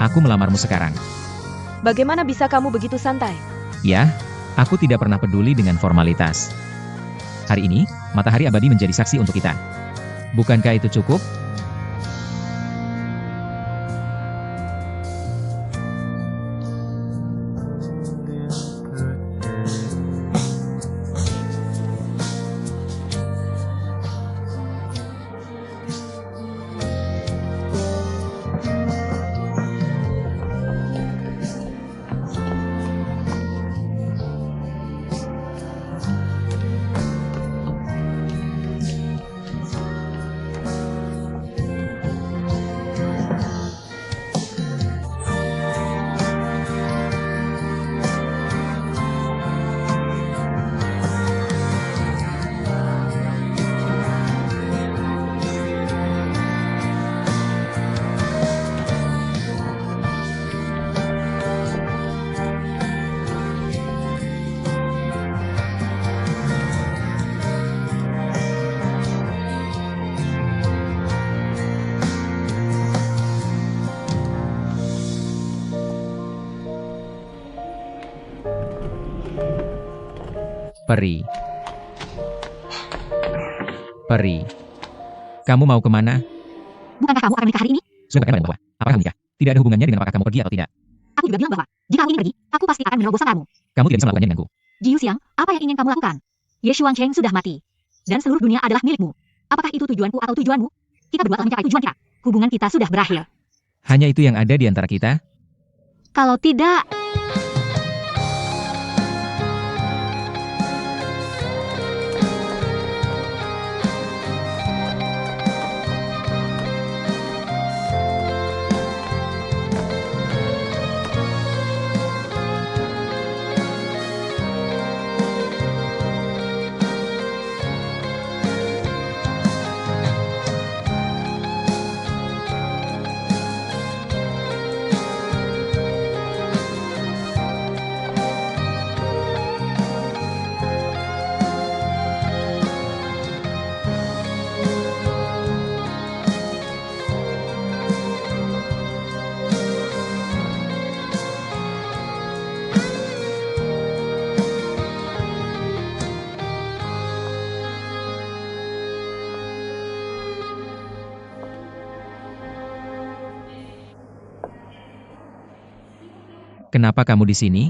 Aku melamarmu sekarang. Bagaimana bisa kamu begitu santai? Ya, aku tidak pernah peduli dengan formalitas. Hari ini, matahari abadi menjadi saksi untuk kita. Bukankah itu cukup? Peri. Peri. Kamu mau kemana? Bukankah kamu akan menikah hari ini? Sudah bertanya bahwa, apakah kamu nikah? Tidak ada hubungannya dengan apakah kamu pergi atau tidak. Aku juga bilang bahwa, jika aku ingin pergi, aku pasti akan menerobos kamu. Kamu tidak bisa melakukannya denganku. Jiu Xiang, apa yang ingin kamu lakukan? Ye Shuangcheng sudah mati. Dan seluruh dunia adalah milikmu. Apakah itu tujuanku atau tujuanmu? Kita berdua telah mencapai tujuan kita. Hubungan kita sudah berakhir. Hanya itu yang ada di antara kita? Kalau tidak... Kenapa kamu di sini?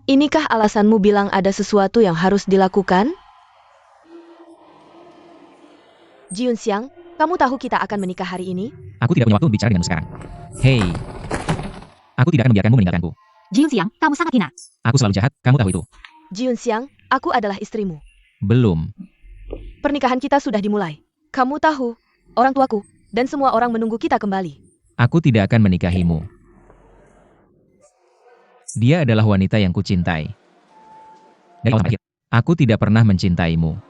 Inikah alasanmu bilang ada sesuatu yang harus dilakukan? Jiun Xiang, kamu tahu kita akan menikah hari ini? Aku tidak punya waktu bicara denganmu sekarang. Hei. Aku tidak akan membiarkanmu meninggalkanku. Jiu Xiang, kamu sangat hina. Aku selalu jahat, kamu tahu itu. Jiun Xiang, aku adalah istrimu. Belum. Pernikahan kita sudah dimulai. Kamu tahu, orang tuaku, dan semua orang menunggu kita kembali. Aku tidak akan menikahimu. Dia adalah wanita yang kucintai. Dari awal sampai akhir, aku tidak pernah mencintaimu.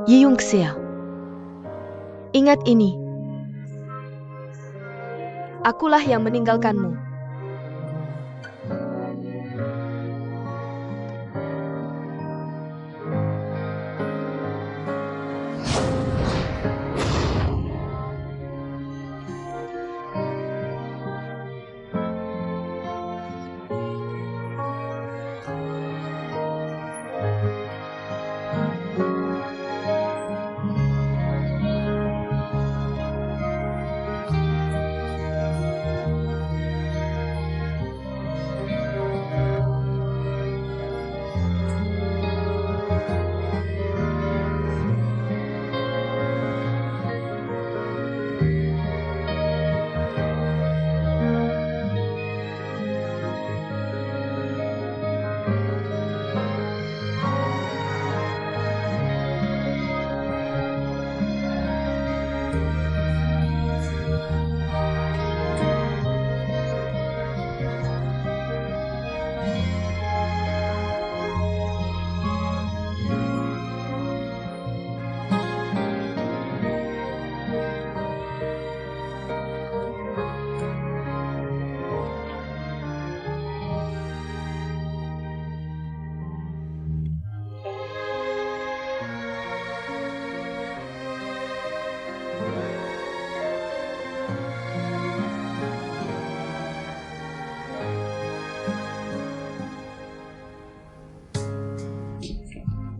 Yiyung Xia. Ingat ini. Akulah yang meninggalkanmu.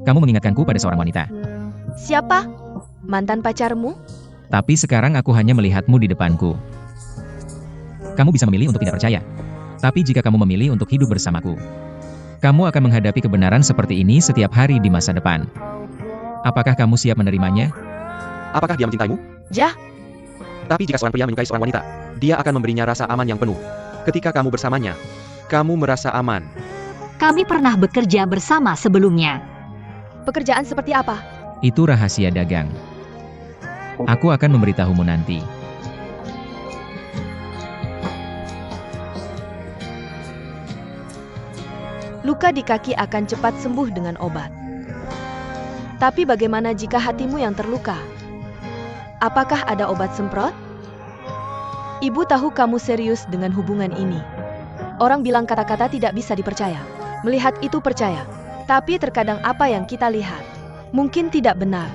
Kamu mengingatkanku pada seorang wanita. Siapa? Mantan pacarmu? Tapi sekarang aku hanya melihatmu di depanku. Kamu bisa memilih untuk tidak percaya. Tapi jika kamu memilih untuk hidup bersamaku, kamu akan menghadapi kebenaran seperti ini setiap hari di masa depan. Apakah kamu siap menerimanya? Apakah dia mencintaimu? Jah, Tapi jika seorang pria menyukai seorang wanita, dia akan memberinya rasa aman yang penuh. Ketika kamu bersamanya, kamu merasa aman. Kami pernah bekerja bersama sebelumnya. pekerjaan seperti apa? Itu rahasia dagang. Aku akan memberitahumu nanti. Luka di kaki akan cepat sembuh dengan obat. Tapi bagaimana jika hatimu yang terluka? Apakah ada obat semprot? Ibu tahu kamu serius dengan hubungan ini. Orang bilang kata-kata tidak bisa dipercaya. Melihat itu percaya. Tapi terkadang apa yang kita lihat mungkin tidak benar.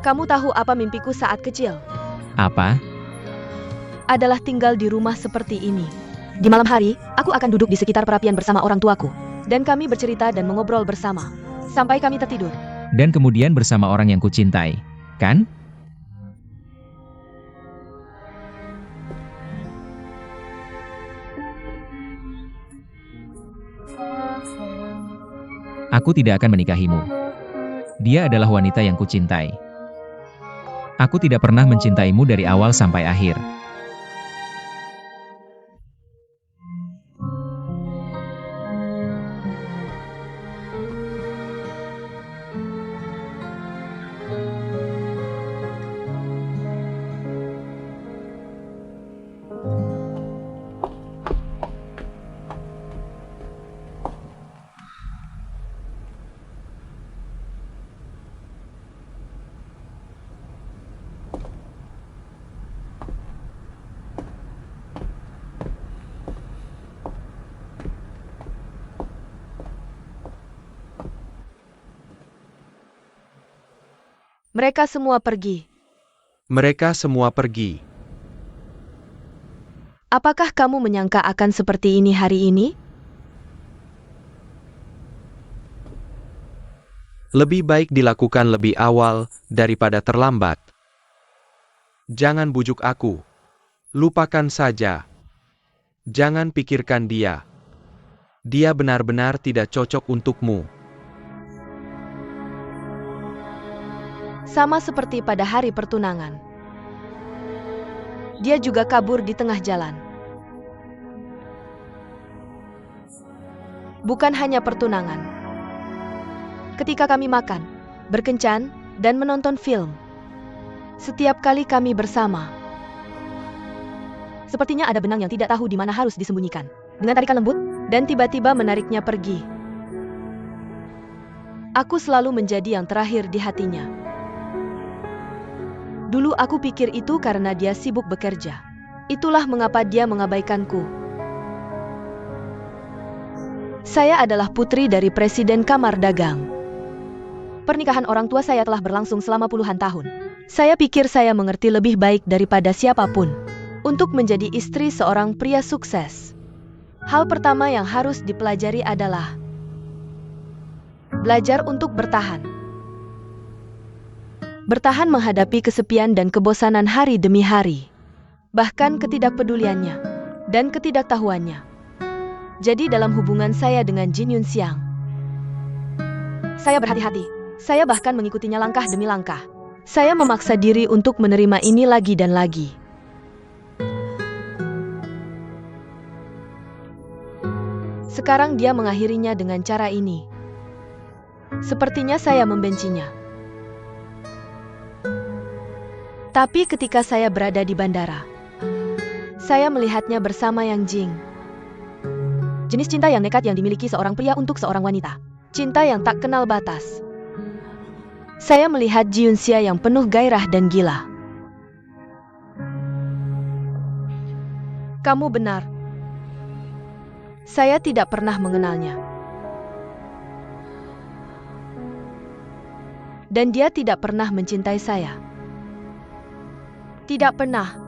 Kamu tahu apa mimpiku saat kecil? Apa? Adalah tinggal di rumah seperti ini. Di malam hari, aku akan duduk di sekitar perapian bersama orang tuaku. Dan kami bercerita dan mengobrol bersama. Sampai kami tertidur. Dan kemudian bersama orang yang kucintai, kan? Aku tidak akan menikahimu. Dia adalah wanita yang kucintai. Aku tidak pernah mencintaimu dari awal sampai akhir. Mereka semua pergi. Mereka semua pergi. Apakah kamu menyangka akan seperti ini hari ini? Lebih baik dilakukan lebih awal daripada terlambat. Jangan bujuk aku. Lupakan saja. Jangan pikirkan dia. Dia benar-benar tidak cocok untukmu. Sama seperti pada hari pertunangan. Dia juga kabur di tengah jalan. Bukan hanya pertunangan. Ketika kami makan, berkencan, dan menonton film. Setiap kali kami bersama. Sepertinya ada benang yang tidak tahu di mana harus disembunyikan. Dengan tarikan lembut, dan tiba-tiba menariknya pergi. Aku selalu menjadi yang terakhir di hatinya. Dulu aku pikir itu karena dia sibuk bekerja. Itulah mengapa dia mengabaikanku. Saya adalah putri dari Presiden Kamar Dagang. Pernikahan orang tua saya telah berlangsung selama puluhan tahun. Saya pikir saya mengerti lebih baik daripada siapapun untuk menjadi istri seorang pria sukses. Hal pertama yang harus dipelajari adalah belajar untuk bertahan. Bertahan menghadapi kesepian dan kebosanan hari demi hari. Bahkan ketidakpeduliannya dan ketidaktahuannya. Jadi dalam hubungan saya dengan Jin Yun Xiang, saya berhati-hati. Saya bahkan mengikutinya langkah demi langkah. Saya memaksa diri untuk menerima ini lagi dan lagi. Sekarang dia mengakhirinya dengan cara ini. Sepertinya saya membencinya. Tapi ketika saya berada di bandara, saya melihatnya bersama Yang Jing. Jenis cinta yang nekat yang dimiliki seorang pria untuk seorang wanita. Cinta yang tak kenal batas. Saya melihat Ji Yunxia yang penuh gairah dan gila. Kamu benar. Saya tidak pernah mengenalnya. Dan dia tidak pernah mencintai saya. Tidak pernah.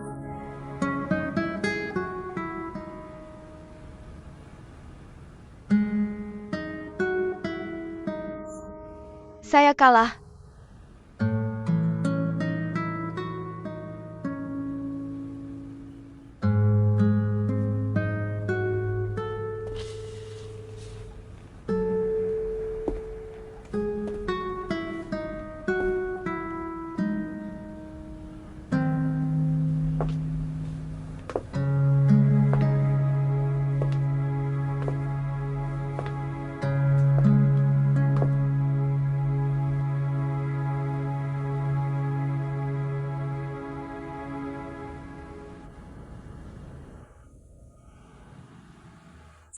Saya kalah.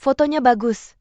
Fotonya bagus.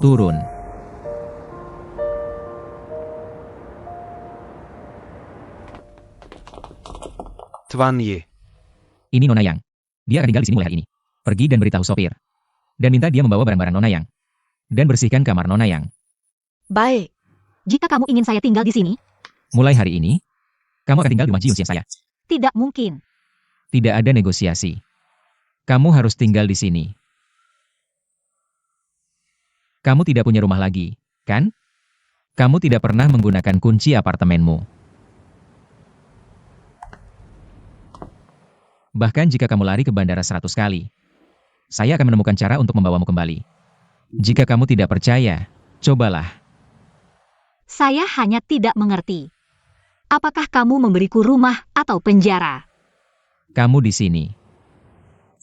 Turun. Tuan Ye. Ini Nona Yang. Dia akan tinggal di sini mulai hari ini. Pergi dan beritahu sopir. Dan minta dia membawa barang-barang Nona Yang. Dan bersihkan kamar Nona Yang. Baik. Jika kamu ingin saya tinggal di sini, Mulai hari ini, kamu akan tinggal di rumah Ji Yunsien saya. tidak mungkin. Tidak ada negosiasi. Kamu harus tinggal di sini. Kamu tidak punya rumah lagi, kan? Kamu tidak pernah menggunakan kunci apartemenmu. Bahkan jika kamu lari ke bandara 100 kali, saya akan menemukan cara untuk membawamu kembali. Jika kamu tidak percaya, cobalah. Saya hanya tidak mengerti. Apakah kamu memberiku rumah atau penjara? Kamu di sini.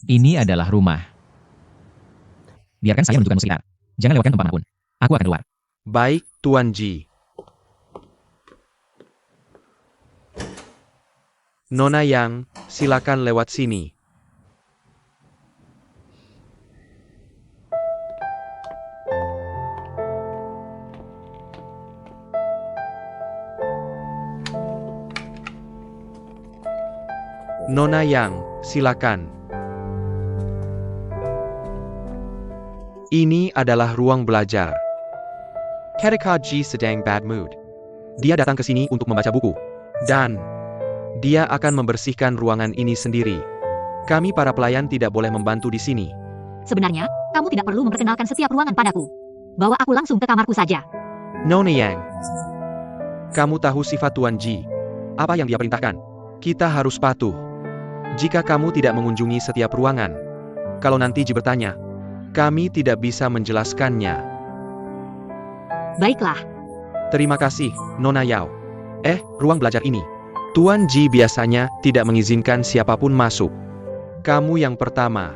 Ini adalah rumah. Biarkan saya menunjukkanmu sekitar. Jangan lewatkan tempat manapun. Aku akan keluar. Baik, Tuan Ji. Nona Yang, silakan lewat sini. Nona Yang, silakan. Ini adalah ruang belajar. Ketika Ji sedang bad mood, dia datang ke sini untuk membaca buku. Dan dia akan membersihkan ruangan ini sendiri. Kami para pelayan tidak boleh membantu di sini. Sebenarnya, kamu tidak perlu memperkenalkan setiap ruangan padaku. Bawa aku langsung ke kamarku saja. Nona Yang, kamu tahu sifat Tuan Ji. Apa yang dia perintahkan? Kita harus patuh. Jika kamu tidak mengunjungi setiap ruangan, kalau nanti Ji bertanya, kami tidak bisa menjelaskannya. Baiklah. Terima kasih, Nona Yao. Ruang belajar ini. Tuan Ji biasanya tidak mengizinkan siapapun masuk. Kamu yang pertama.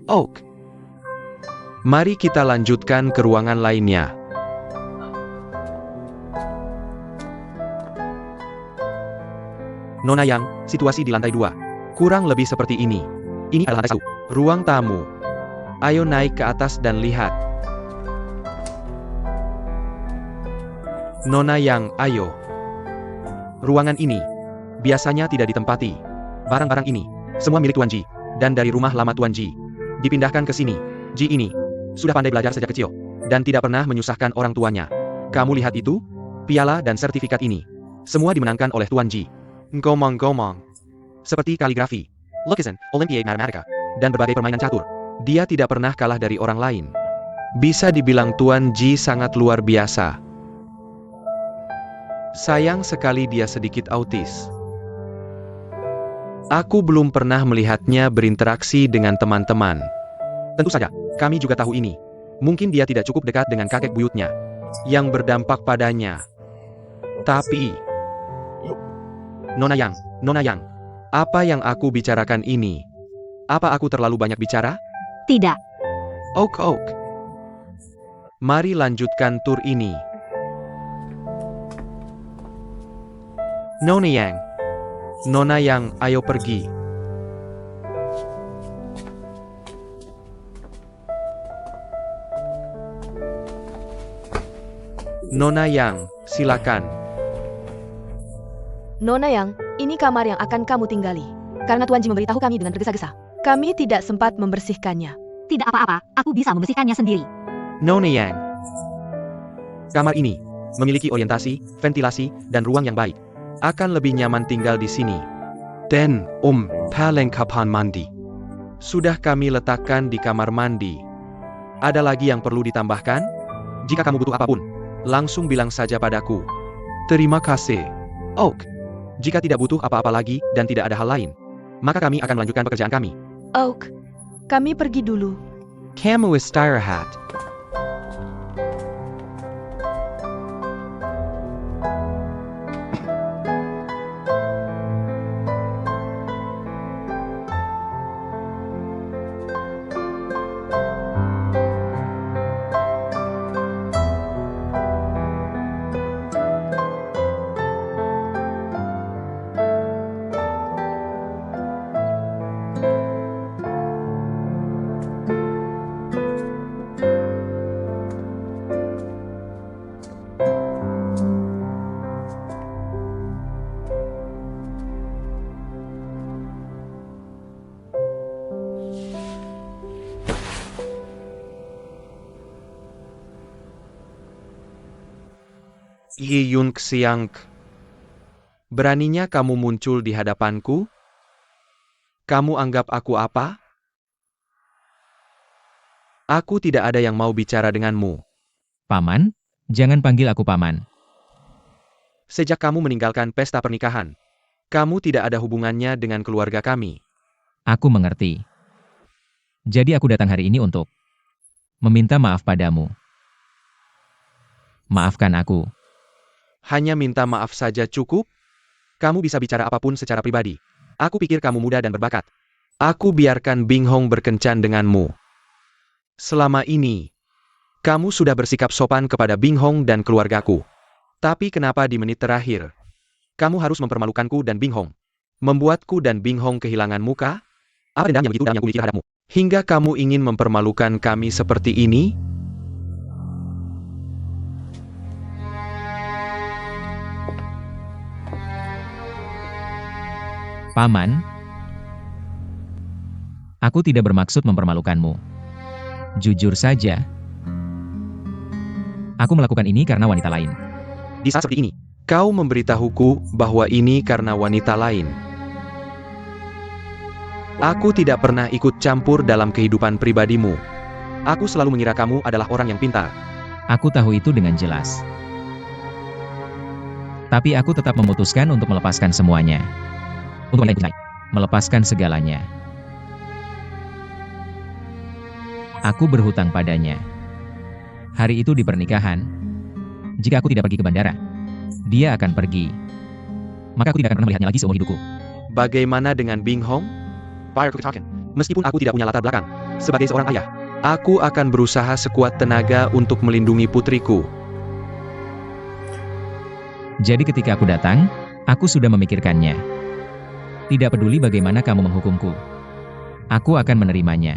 Oak. Mari kita lanjutkan ke ruangan lainnya. Nona Yang, situasi di lantai 2. Kurang lebih seperti ini. Ini adalah lantai 1. Ruang tamu. Ayo naik ke atas dan lihat. Nona Yang, ayo. Ruangan ini biasanya tidak ditempati. Barang-barang ini semua milik Tuan Ji dan dari rumah lama Tuan Ji dipindahkan ke sini. Ji ini sudah pandai belajar sejak kecil dan tidak pernah menyusahkan orang tuanya. Kamu lihat itu? Piala dan sertifikat ini semua dimenangkan oleh Tuan Ji. Gomong-gomong. Seperti kaligrafi, lukisan, Olympiade Matematika, dan berbagai permainan catur. Dia tidak pernah kalah dari orang lain. Bisa dibilang Tuan Ji sangat luar biasa. Sayang sekali dia sedikit autis. Aku belum pernah melihatnya berinteraksi dengan teman-teman. Tentu saja, kami juga tahu ini. Mungkin dia tidak cukup dekat dengan kakek buyutnya, yang berdampak padanya. Tapi, Nona Yang, apa yang aku bicarakan ini? Apa aku terlalu banyak bicara? Tidak. Oak. Mari lanjutkan tur ini. Nona Yang, ayo pergi. Nona Yang, silakan. Nona Yang, ini kamar yang akan kamu tinggali. Karena Tuan Ji memberitahu kami dengan tergesa-gesa. Kami tidak sempat membersihkannya. Tidak apa-apa, aku bisa membersihkannya sendiri. Nona Yang. Kamar ini memiliki orientasi, ventilasi, dan ruang yang baik. Akan lebih nyaman tinggal di sini. Dan, perlengkapan mandi sudah kami letakkan di kamar mandi. Ada lagi yang perlu ditambahkan? Jika kamu butuh apapun, langsung bilang saja padaku. Terima kasih, Oak. Jika tidak butuh apa-apa lagi dan tidak ada hal lain, maka kami akan melanjutkan pekerjaan kami. Oak, kami pergi dulu. Kamu istirahat. Yi Yun Xiang, beraninya kamu muncul di hadapanku? Kamu anggap aku apa? Aku tidak ada yang mau bicara denganmu. Paman, jangan panggil aku paman. Sejak kamu meninggalkan pesta pernikahan, kamu tidak ada hubungannya dengan keluarga kami. Aku mengerti. Jadi aku datang hari ini untuk meminta maaf padamu. Maafkan aku. Hanya minta maaf saja cukup? Kamu bisa bicara apapun secara pribadi. Aku pikir kamu muda dan berbakat. Aku biarkan Bing Hong berkencan denganmu. Selama ini, kamu sudah bersikap sopan kepada Bing Hong dan keluargaku. Tapi kenapa di menit terakhir, kamu harus mempermalukanku dan Bing Hong? Membuatku dan Bing Hong kehilangan muka? Apa dendam yang begitu dalam yang kumiliki terhadapmu? Hingga kamu ingin mempermalukan kami seperti ini? Paman, aku tidak bermaksud mempermalukanmu. Jujur saja, aku melakukan ini karena wanita lain. Di saat seperti ini, kau memberitahuku bahwa ini karena wanita lain. Aku tidak pernah ikut campur dalam kehidupan pribadimu. Aku selalu mengira kamu adalah orang yang pintar. Aku tahu itu dengan jelas. Tapi aku tetap memutuskan untuk melepaskan semuanya. Untuk wanita lain, melepaskan segalanya. Aku berhutang padanya. Hari itu di pernikahan, jika aku tidak pergi ke bandara, dia akan pergi. Maka aku tidak akan pernah melihatnya lagi seumur hidupku. Bagaimana dengan Bing Hong? Meskipun aku tidak punya latar belakang, sebagai seorang ayah, aku akan berusaha sekuat tenaga untuk melindungi putriku. Jadi ketika aku datang, aku sudah memikirkannya. Tidak peduli bagaimana kamu menghukumku, aku akan menerimanya.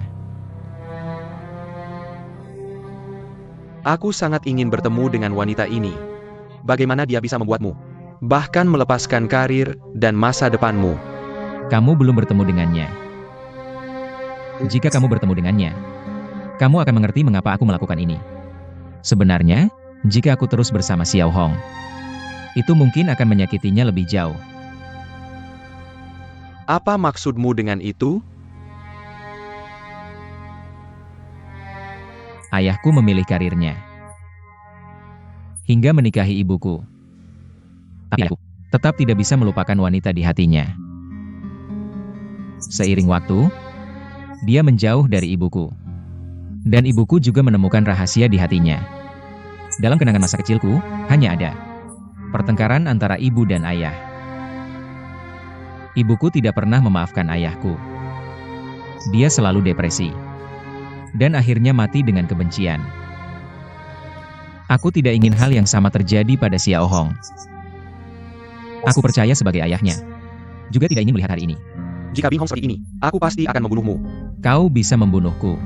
Aku sangat ingin bertemu dengan wanita ini. Bagaimana dia bisa membuatmu, bahkan melepaskan karir dan masa depanmu? Kamu belum bertemu dengannya. Jika kamu bertemu dengannya, kamu akan mengerti mengapa aku melakukan ini. Sebenarnya, jika aku terus bersama Xiao Hong, itu mungkin akan menyakitinya lebih jauh. Apa maksudmu dengan itu? Ayahku memilih karirnya, hingga menikahi ibuku. Tapi ayahku tetap tidak bisa melupakan wanita di hatinya. Seiring waktu, dia menjauh dari ibuku. Dan ibuku juga menemukan rahasia di hatinya. Dalam kenangan masa kecilku, hanya ada pertengkaran antara ibu dan ayah. Ibuku tidak pernah memaafkan ayahku. Dia selalu depresi. Dan akhirnya mati dengan kebencian. Aku tidak ingin hal yang sama terjadi pada Xiao Hong. Aku percaya sebagai ayahnya. Juga tidak ingin melihat hari ini. Jika Bing Hong seperti ini, aku pasti akan membunuhmu. Kau bisa membunuhku.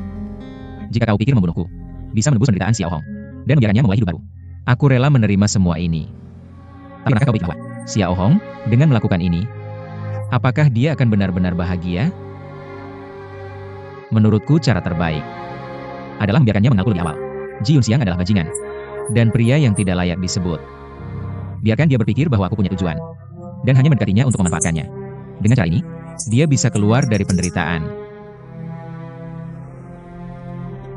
Jika kau pikir membunuhku bisa menebus penderitaan Xiao Hong dan membiarkannya memulai hidup baru, aku rela menerima semua ini. Tapi pernahkah kau pikir bahwa Xiao Hong dengan melakukan ini, apakah dia akan benar-benar bahagia? Menurutku cara terbaik adalah membiarkannya mengaku lebih awal. Ji Yunxiang adalah bajingan dan pria yang tidak layak disebut. Biarkan dia berpikir bahwa aku punya tujuan dan hanya mendekatinya untuk memanfaatkannya. Dengan cara ini, dia bisa keluar dari penderitaan.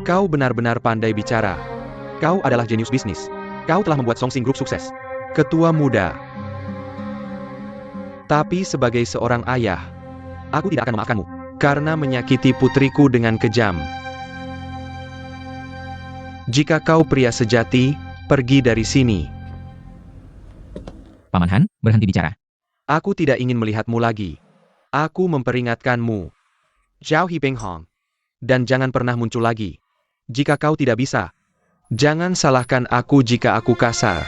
Kau benar-benar pandai bicara. Kau adalah jenius bisnis. Kau telah membuat Songxing Group sukses. Ketua muda. Tapi sebagai seorang ayah, aku tidak akan memaafkanmu karena menyakiti putriku dengan kejam. Jika kau pria sejati, pergi dari sini. Paman Han, berhenti bicara. Aku tidak ingin melihatmu lagi. Aku memperingatkanmu. Zhao Hipeng Hong. Dan jangan pernah muncul lagi. Jika kau tidak bisa, jangan salahkan aku jika aku kasar.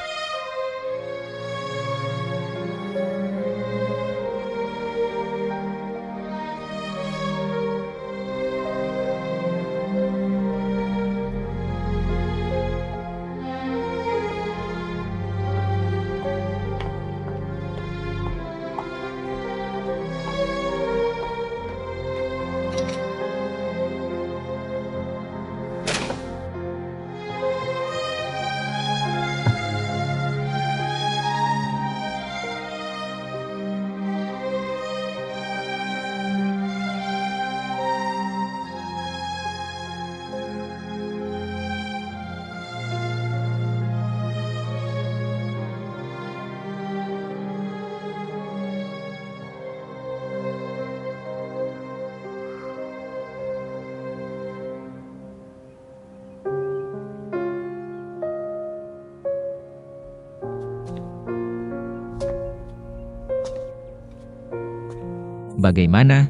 Bagaimana?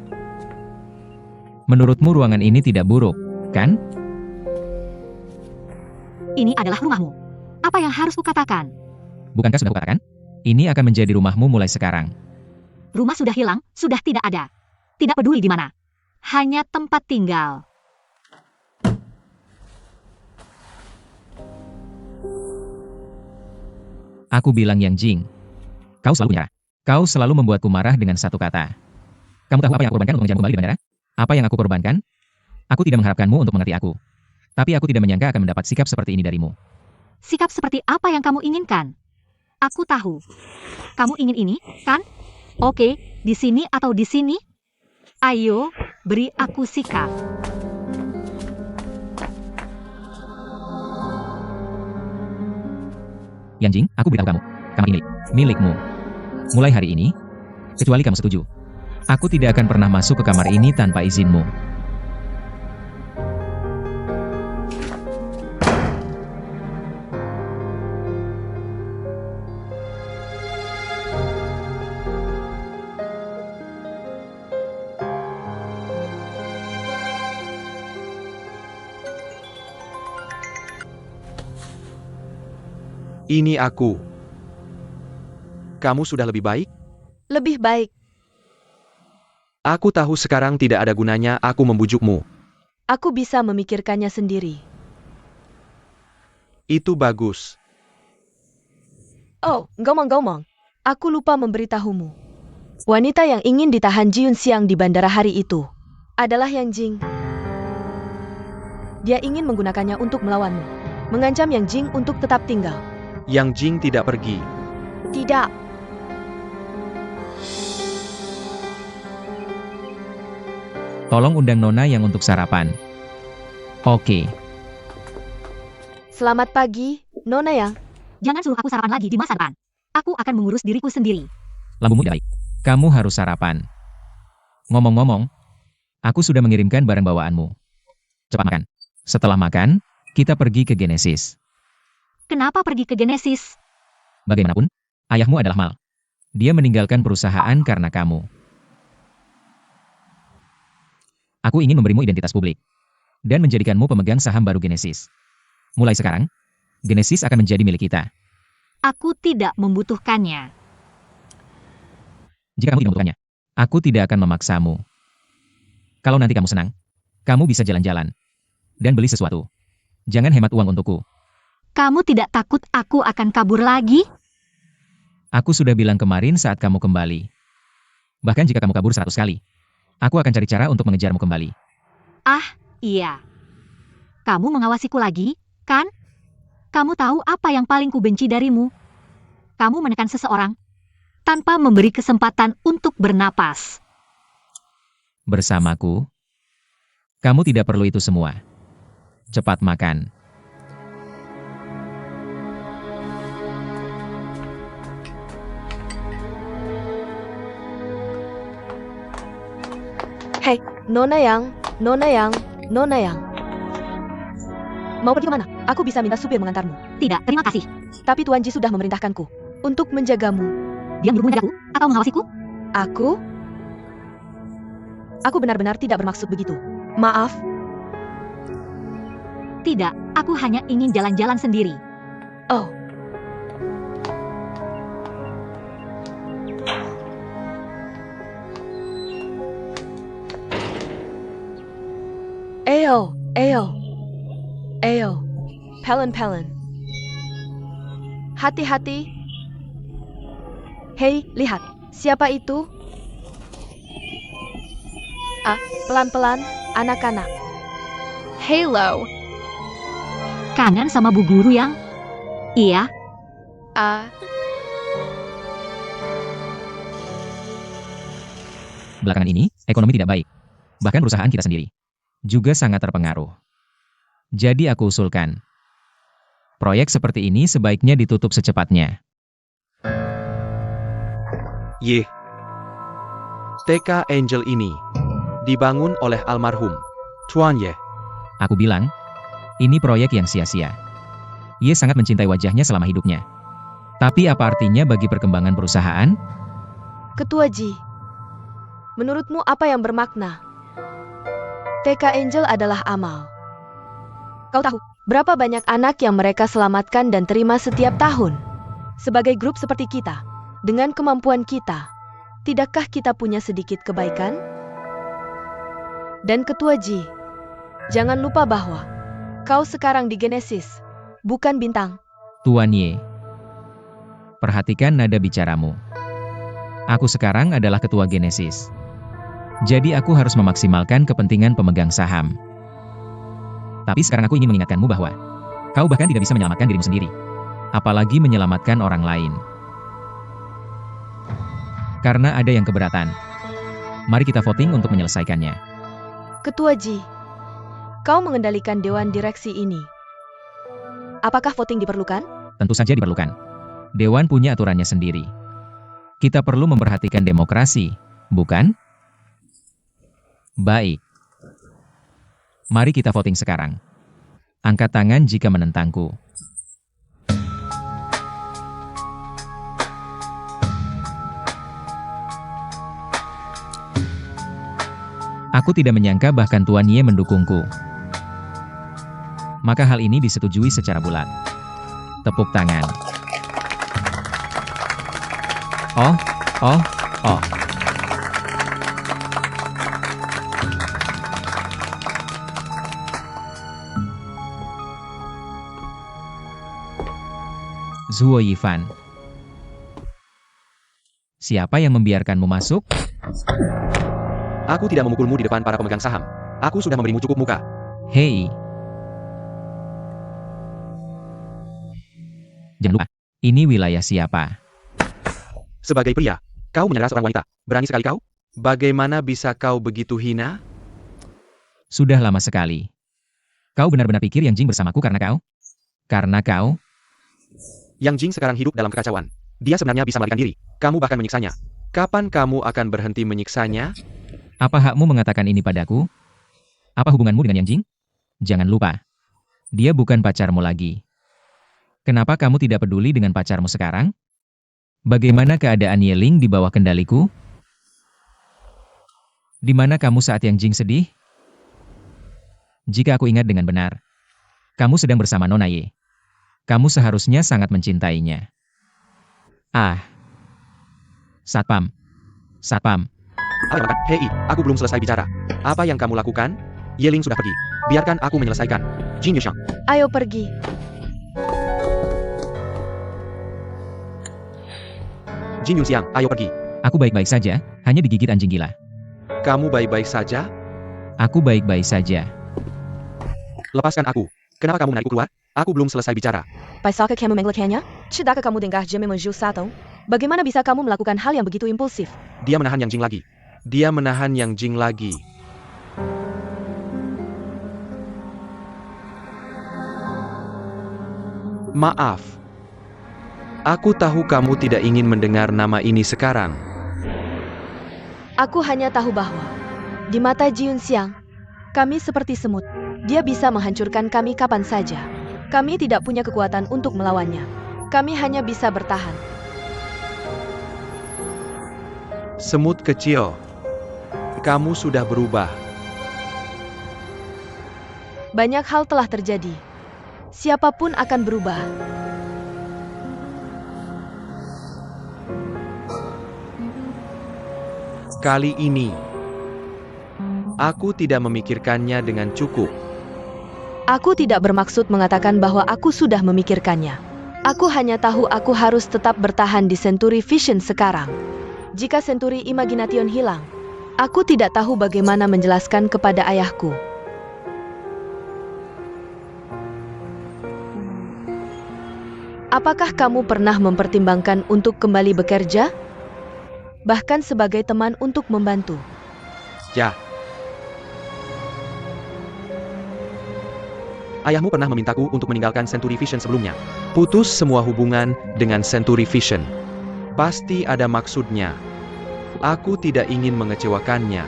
Menurutmu ruangan ini tidak buruk, kan? Ini adalah rumahmu. Apa yang harus kukatakan? Bukankah sudah kukatakan? Ini akan menjadi rumahmu mulai sekarang. Rumah sudah hilang, sudah tidak ada. Tidak peduli di mana. Hanya tempat tinggal. Aku bilang Yang Jing. Kau selalu menyerah. Kau selalu membuatku marah dengan satu kata. Kamu tahu apa yang aku korbankan untuk mengejarmu kembali di bandara? Apa yang aku korbankan? Aku tidak mengharapkanmu untuk mengerti aku. Tapi aku tidak menyangka akan mendapat sikap seperti ini darimu. Sikap seperti apa yang kamu inginkan? Aku tahu. Kamu ingin ini, kan? Oke, di sini atau di sini? Ayo, beri aku sikap. Yang Jing, aku beritahu kamu. Kamar ini milikmu. Mulai hari ini, kecuali kamu setuju, aku tidak akan pernah masuk ke kamar ini tanpa izinmu. Ini aku. Kamu sudah lebih baik? Lebih baik. Aku tahu sekarang tidak ada gunanya aku membujukmu. Aku bisa memikirkannya sendiri. Itu bagus. Oh, ngomong-ngomong. Aku lupa memberitahumu. Wanita yang ingin ditahan Ji Yunxiang di bandara hari itu adalah Yang Jing. Dia ingin menggunakannya untuk melawanmu. Mengancam Yang Jing untuk tetap tinggal. Yang Jing tidak pergi. Tidak. Tolong undang Nona yang untuk sarapan. Oke. Selamat pagi, Nona Yang. Jangan suruh aku sarapan lagi di masa depan. Aku akan mengurus diriku sendiri. Lambungmu tidak baik. Kamu harus sarapan. Ngomong-ngomong, aku sudah mengirimkan barang bawaanmu. Cepat makan. Setelah makan, kita pergi ke Genesis. Kenapa pergi ke Genesis? Bagaimanapun, ayahmu adalah Mal. Dia meninggalkan perusahaan karena kamu. Aku ingin memberimu identitas publik dan menjadikanmu pemegang saham baru Genesis. Mulai sekarang, Genesis akan menjadi milik kita. Aku tidak membutuhkannya. Jika kamu tidak membutuhkannya, aku tidak akan memaksamu. Kalau nanti kamu senang, kamu bisa jalan-jalan dan beli sesuatu. Jangan hemat uang untukku. Kamu tidak takut aku akan kabur lagi? Aku sudah bilang kemarin saat kamu kembali. Bahkan jika kamu kabur 100 kali, aku akan cari cara untuk mengejarmu kembali. Iya. Kamu mengawasiku lagi, kan? Kamu tahu apa yang paling kubenci darimu? Kamu menekan seseorang tanpa memberi kesempatan untuk bernapas. Bersamaku, kamu tidak perlu itu semua. Cepat makan. Hei, Nona Yang. Mau pergi kemana? Aku bisa minta supir mengantarmu. Tidak, terima kasih. Tapi Tuan Ji sudah memerintahkanku untuk menjagamu. Dia menyuruhmu menjagaku atau mengawasiku? Aku benar-benar tidak bermaksud begitu. Maaf. Tidak, aku hanya ingin jalan-jalan sendiri. Oh. Eyo. Pelen. Hati-hati. Hei, lihat. Siapa itu? Pelan-pelan, anak-anak. Halo. Kangen sama Bu Guru yang? Iya, Belakangan ini, ekonomi tidak baik. Bahkan perusahaan kita sendiri juga sangat terpengaruh. Jadi aku usulkan, proyek seperti ini sebaiknya ditutup secepatnya. TK Angel ini dibangun oleh almarhum Tuan Ye. Aku bilang, ini proyek yang sia-sia. Ye sangat mencintai wajahnya selama hidupnya. Tapi apa artinya bagi perkembangan perusahaan? Ketua Ji. Menurutmu apa yang bermakna? TK Angel adalah amal. Kau tahu berapa banyak anak yang mereka selamatkan dan terima setiap tahun? Sebagai grup seperti kita, dengan kemampuan kita, tidakkah kita punya sedikit kebaikan? Dan Ketua Ji, jangan lupa bahwa kau sekarang di Genesis, bukan bintang. Tuan Ye, perhatikan nada bicaramu. Aku sekarang adalah ketua Genesis. Jadi aku harus memaksimalkan kepentingan pemegang saham. Tapi sekarang aku ingin mengingatkanmu bahwa kau bahkan tidak bisa menyelamatkan dirimu sendiri. Apalagi menyelamatkan orang lain. Karena ada yang keberatan. Mari kita voting untuk menyelesaikannya. Ketua Ji, kau mengendalikan dewan direksi ini. Apakah voting diperlukan? Tentu saja diperlukan. Dewan punya aturannya sendiri. Kita perlu memperhatikan demokrasi, bukan? Baik. Mari kita voting sekarang. Angkat tangan jika menentangku. Aku tidak menyangka bahkan Tuan Ye mendukungku. Maka hal ini disetujui secara bulat. Tepuk tangan. Oh. Zuo Yifan. Siapa yang membiarkanmu masuk? Aku tidak memukulmu di depan para pemegang saham. Aku sudah memberimu cukup muka. Hei. Jangan lupa, ini wilayah siapa? Sebagai pria, kau menyerang seorang wanita. Berani sekali kau? Bagaimana bisa kau begitu hina? Sudah lama sekali. Kau benar-benar pikir Yang Jing bersamaku karena kau? Karena kau? Yang Jing sekarang hidup dalam kekacauan. Dia sebenarnya bisa melarikan diri. Kamu bahkan menyiksanya. Kapan kamu akan berhenti menyiksanya? Apa hakmu mengatakan ini padaku? Apa hubunganmu dengan Yang Jing? Jangan lupa, dia bukan pacarmu lagi. Kenapa kamu tidak peduli dengan pacarmu sekarang? Bagaimana keadaan Yeling di bawah kendaliku? Di mana kamu saat Yang Jing sedih? Jika aku ingat dengan benar, kamu sedang bersama Nona Ye. Kamu seharusnya sangat mencintainya. Ah. Satpam. Satpam. Apa yang makan? Hei, aku belum selesai bicara. Apa yang kamu lakukan? Yeling sudah pergi. Biarkan aku menyelesaikan. Jin Yuxiang. Ayo pergi. Jin Yuxiang, ayo pergi. Aku baik-baik saja, hanya digigit anjing gila. Kamu baik-baik saja? Aku baik-baik saja. Lepaskan aku. Kenapa kamu menarikku keluar? Aku belum selesai bicara. Bisakah kamu mengelaknya? Cedakah kamu dengar je memuju satu? Bagaimana bisa kamu melakukan hal yang begitu impulsif? Dia menahan Yang Jing lagi. Dia menahan Yang Jing lagi. Maaf. Aku tahu kamu tidak ingin mendengar nama ini sekarang. Aku hanya tahu bahwa di mata Jiun Xiang, kami seperti semut. Dia bisa menghancurkan kami kapan saja. Kami tidak punya kekuatan untuk melawannya. Kami hanya bisa bertahan. Semut kecil. Kamu sudah berubah. Banyak hal telah terjadi. Siapapun akan berubah. Kali ini, aku tidak memikirkannya dengan cukup. Aku tidak bermaksud mengatakan bahwa aku sudah memikirkannya. Aku hanya tahu aku harus tetap bertahan di Century Vision sekarang. Jika Century Imagination hilang, aku tidak tahu bagaimana menjelaskan kepada ayahku. Apakah kamu pernah mempertimbangkan untuk kembali bekerja? Bahkan sebagai teman untuk membantu. Ya. Ayahmu pernah memintaku untuk meninggalkan Century Vision sebelumnya. Putus semua hubungan dengan Century Vision. Pasti ada maksudnya. Aku tidak ingin mengecewakannya.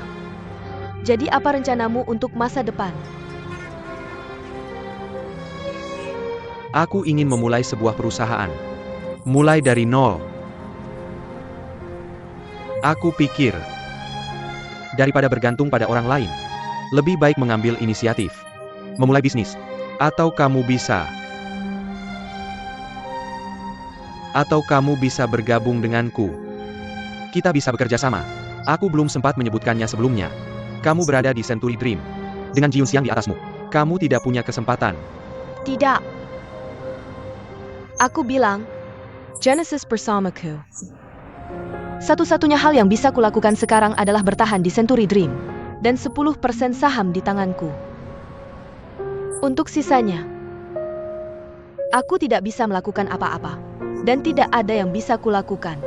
Jadi apa rencanamu untuk masa depan? Aku ingin memulai sebuah perusahaan. Mulai dari nol. Aku pikir, daripada bergantung pada orang lain, lebih baik mengambil inisiatif. Memulai bisnis. Atau kamu bisa bergabung denganku. Kita bisa bekerja sama. Aku belum sempat menyebutkannya sebelumnya. Kamu berada di Century Dream. Dengan Jiun Xiang di atasmu. Kamu tidak punya kesempatan. Tidak. Aku bilang, Genesis bersamaku. Satu-satunya hal yang bisa kulakukan sekarang adalah bertahan di Century Dream. Dan 10% saham di tanganku. Untuk sisanya, aku tidak bisa melakukan apa-apa. Dan tidak ada yang bisa kulakukan.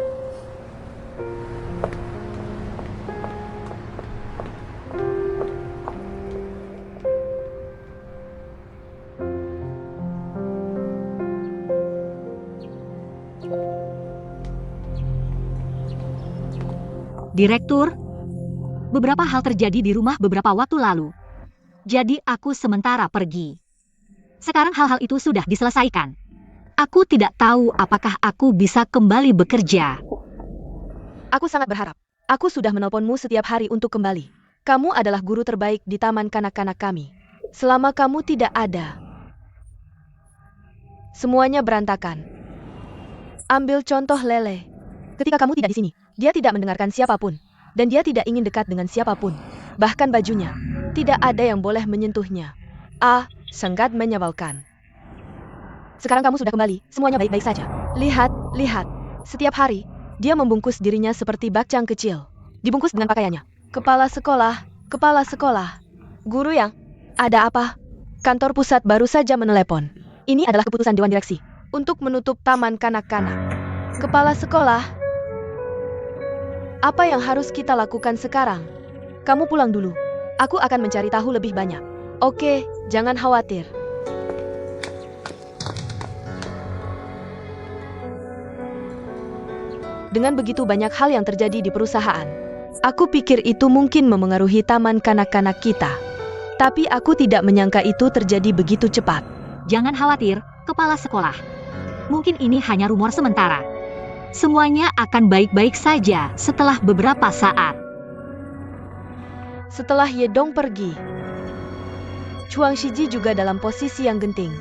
Direktur, beberapa hal terjadi di rumah beberapa waktu lalu. Jadi aku sementara pergi. Sekarang hal-hal itu sudah diselesaikan. Aku tidak tahu apakah aku bisa kembali bekerja. Aku sangat berharap. Aku sudah menelponmu setiap hari untuk kembali. Kamu adalah guru terbaik di taman kanak-kanak kami. Selama kamu tidak ada, semuanya berantakan. Ambil contoh Lele. Ketika kamu tidak di sini, dia tidak mendengarkan siapapun. Dan dia tidak ingin dekat dengan siapapun. Bahkan bajunya. Tidak ada yang boleh menyentuhnya. Sangat menyebalkan. Sekarang kamu sudah kembali, semuanya baik-baik saja. Lihat. Setiap hari, dia membungkus dirinya seperti bakcang kecil. Dibungkus dengan pakaiannya. Kepala sekolah. Guru yang, ada apa? Kantor pusat baru saja menelepon. Ini adalah keputusan Dewan Direksi. Untuk menutup taman kanak-kanak. Kepala sekolah. Apa yang harus kita lakukan sekarang? Kamu pulang dulu. Aku akan mencari tahu lebih banyak. Oke, jangan khawatir. Dengan begitu banyak hal yang terjadi di perusahaan, Aku pikir itu mungkin memengaruhi taman kanak-kanak kita. Tapi aku tidak menyangka itu terjadi begitu cepat. Jangan khawatir, kepala sekolah. Mungkin ini hanya rumor sementara. Semuanya akan baik-baik saja setelah beberapa saat. Setelah Yedong pergi, Chuang Shiji juga dalam posisi yang genting.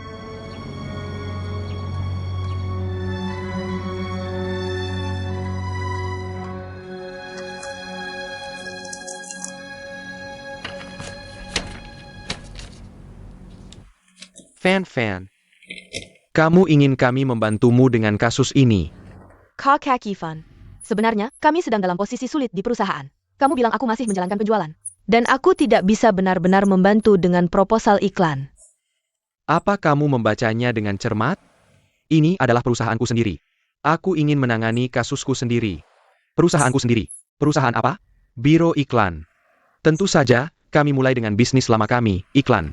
Fan, kamu ingin kami membantumu dengan kasus ini. Kak Kaki-fan, sebenarnya kami sedang dalam posisi sulit di perusahaan. Kamu bilang aku masih menjalankan penjualan. Dan aku tidak bisa benar-benar membantu dengan proposal iklan. Apa kamu membacanya dengan cermat? Ini adalah perusahaanku sendiri. Aku ingin menangani kasusku sendiri. Perusahaanku sendiri. Perusahaan apa? Biro iklan. Tentu saja, kami mulai dengan bisnis lama kami, iklan.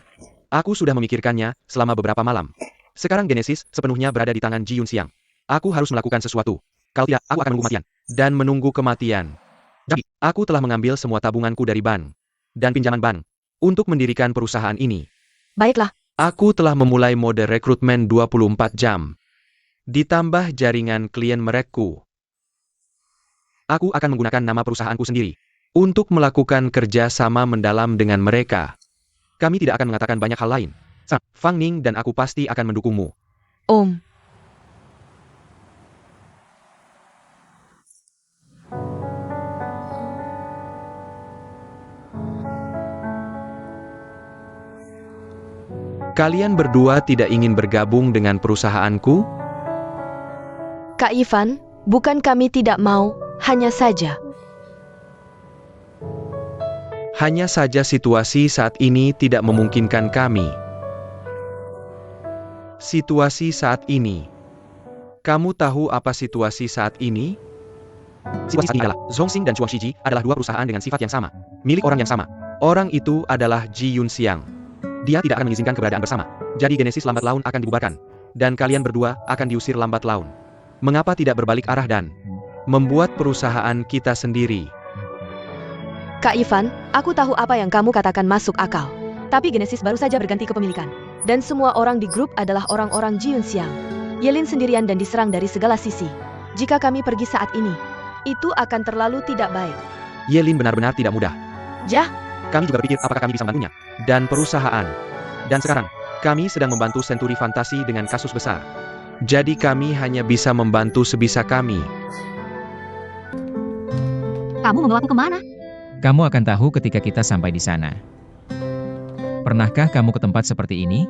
Aku sudah memikirkannya selama beberapa malam. Sekarang Genesis sepenuhnya berada di tangan Ji Yunxiang. Aku harus melakukan sesuatu. Kalau tidak, aku akan menunggu kematian. Dan menunggu kematian. Jadi, aku telah mengambil semua tabunganku dari bank. Dan pinjaman bank. Untuk mendirikan perusahaan ini. Baiklah, Aku telah memulai mode rekrutmen 24 jam. Ditambah jaringan klien merekku. Aku akan menggunakan nama perusahaanku sendiri. Untuk melakukan kerja sama mendalam dengan mereka. Kami tidak akan mengatakan banyak hal lain. Fang Ning dan aku pasti akan mendukungmu. Om. Kalian berdua tidak ingin bergabung dengan perusahaanku? Kak Ivan, bukan kami tidak mau, hanya saja. Hanya saja situasi saat ini tidak memungkinkan kami. Situasi saat ini. Kamu tahu apa situasi saat ini? Situasi saat ini adalah, Zhongxing dan Chuang Shiji adalah dua perusahaan dengan sifat yang sama. Milik orang yang sama. Orang itu adalah Ji Yunxiang. Dia tidak akan mengizinkan keberadaan bersama. Jadi Genesis lambat laun akan dibubarkan. Dan kalian berdua akan diusir lambat laun. Mengapa tidak berbalik arah dan membuat perusahaan kita sendiri? Kak Ivan, aku tahu apa yang kamu katakan masuk akal. Tapi Genesis baru saja berganti kepemilikan. Dan semua orang di grup adalah orang-orang Ji Yunxiang. Yelin sendirian dan diserang dari segala sisi. Jika kami pergi saat ini, itu akan terlalu tidak baik. Yelin benar-benar tidak mudah. Jah, Kami juga berpikir apakah kami bisa membantunya. Dan perusahaan. Dan sekarang, kami sedang membantu Century Fantasi dengan kasus besar. Jadi kami hanya bisa membantu sebisa kami. Kamu membawaku kemana? Kamu akan tahu ketika kita sampai di sana. Pernahkah kamu ke tempat seperti ini?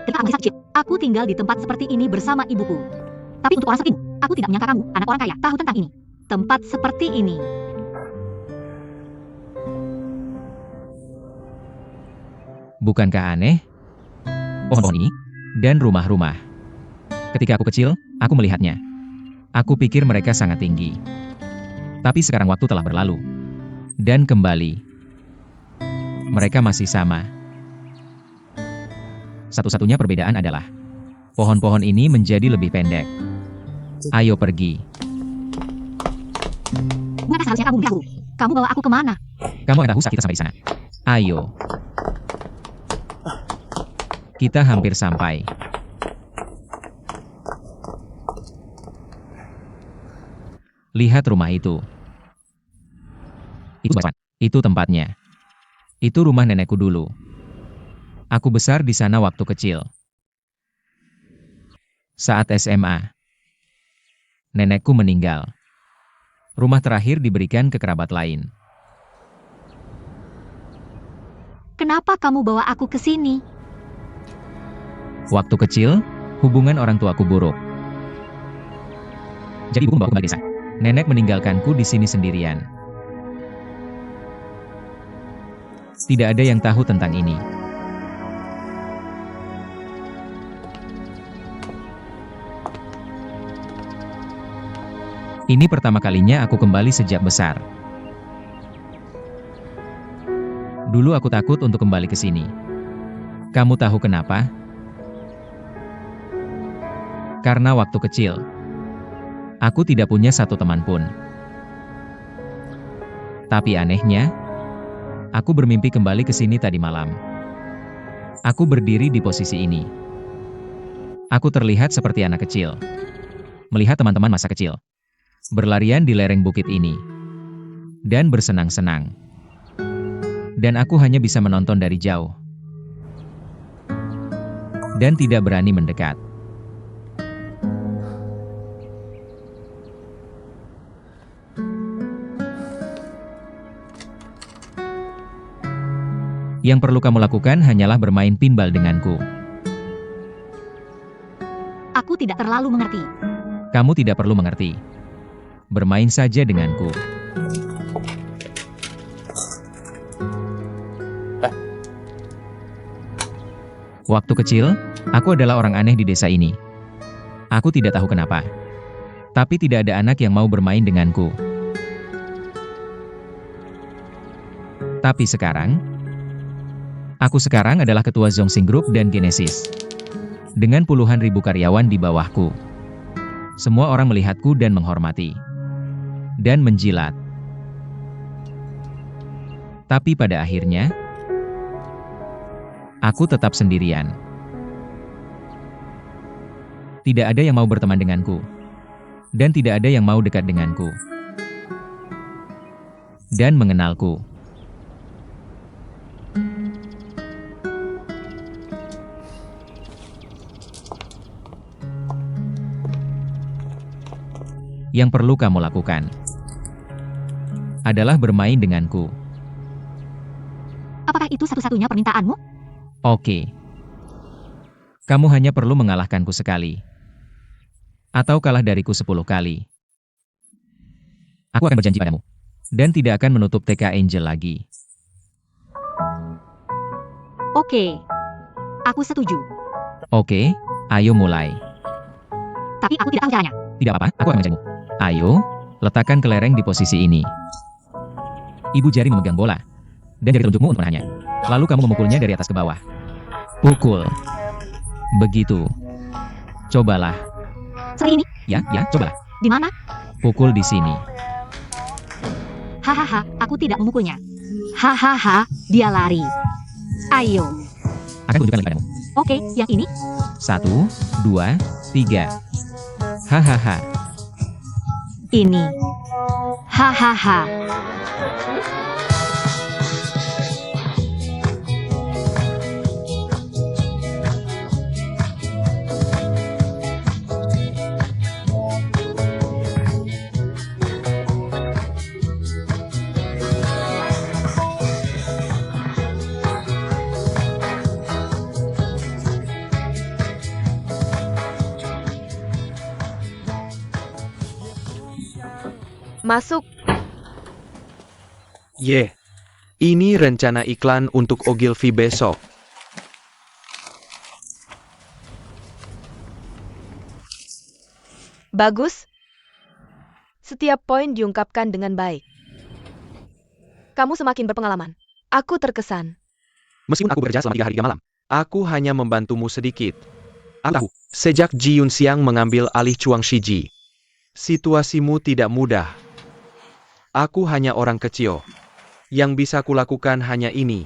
Ketika aku sakit, aku tinggal di tempat seperti ini bersama ibuku. Tapi untuk orang sepertimu, aku tidak menyangka kamu, anak orang kaya, tahu tentang ini. Tempat seperti ini. Bukankah aneh? Pohon-pohon ini, dan rumah-rumah. Ketika aku kecil, aku melihatnya. Aku pikir mereka sangat tinggi. Tapi sekarang waktu telah berlalu. Dan kembali. Mereka masih sama. Satu-satunya perbedaan adalah, pohon-pohon ini menjadi lebih pendek. Ayo pergi. Bukankah seharusnya kamu memberitahu? Kamu bawa aku kemana? Kamu akan tahu saat kita sampai di sana. Ayo. Kita hampir sampai. Lihat rumah itu. Itu tempatnya. Itu rumah nenekku dulu. Aku besar di sana waktu kecil. Saat SMA. Nenekku meninggal. Rumah terakhir diberikan ke kerabat lain. Kenapa kamu bawa aku ke sini? Waktu kecil, hubungan orang tuaku buruk. Jadi ibuku membawaku kembali desa. Nenek meninggalkanku di sini sendirian. Tidak ada yang tahu tentang ini. Ini pertama kalinya aku kembali sejak besar. Dulu aku takut untuk kembali ke sini. Kamu tahu kenapa? Karena waktu kecil, aku tidak punya satu teman pun. Tapi anehnya, aku bermimpi kembali ke sini tadi malam. Aku berdiri di posisi ini. Aku terlihat seperti anak kecil. Melihat teman-teman masa kecil berlarian di lereng bukit ini. Dan bersenang-senang. Dan aku hanya bisa menonton dari jauh. Dan tidak berani mendekat. Yang perlu kamu lakukan hanyalah bermain pinball denganku. Aku tidak terlalu mengerti. Kamu tidak perlu mengerti. Bermain saja denganku. Waktu kecil, aku adalah orang aneh di desa ini. Aku tidak tahu kenapa. Tapi tidak ada anak yang mau bermain denganku. Tapi sekarang, aku sekarang adalah ketua Zongxing Group dan Genesis. Dengan puluhan ribu karyawan di bawahku. Semua orang melihatku dan menghormati. Dan menjilat. Tapi pada akhirnya, aku tetap sendirian. Tidak ada yang mau berteman denganku. Dan tidak ada yang mau dekat denganku. Dan mengenalku. Yang perlu kamu lakukan adalah bermain denganku. Apakah itu satu-satunya permintaanmu? Oke. Kamu hanya perlu mengalahkanku sekali. Atau kalah dariku 10 kali. Aku akan berjanji padamu. Dan tidak akan menutup TK Angel lagi. Oke. Aku setuju. Oke, ayo mulai. Tapi aku tidak tahu caranya. Tidak apa-apa, aku akan mengajarmu. Ayo, letakkan kelereng di posisi ini. Ibu jari memegang bola. Dan jari telunjukmu untuk menahannya. Lalu kamu memukulnya dari atas ke bawah. Pukul. Begitu. Cobalah. Seperti ini. Ya, cobalah. Di mana? Pukul di sini. Hahaha, aku tidak memukulnya. Hahaha, dia lari. Ayo. Akan tunjukkan lagi padamu. Oke, yang ini? 1, 2, 3. Hahaha. Ini. Hahaha. Masuk. Ini rencana iklan untuk Ogilvy besok. Bagus. Setiap poin diungkapkan dengan baik. Kamu semakin berpengalaman. Aku terkesan. Meskipun aku bekerja selama 3 hari 3 malam, aku hanya membantumu sedikit. Aku tahu, sejak Ji Yunxiang mengambil alih Chuang Shiji, situasimu tidak mudah. Aku hanya orang kecil. Yang bisa kulakukan hanya ini.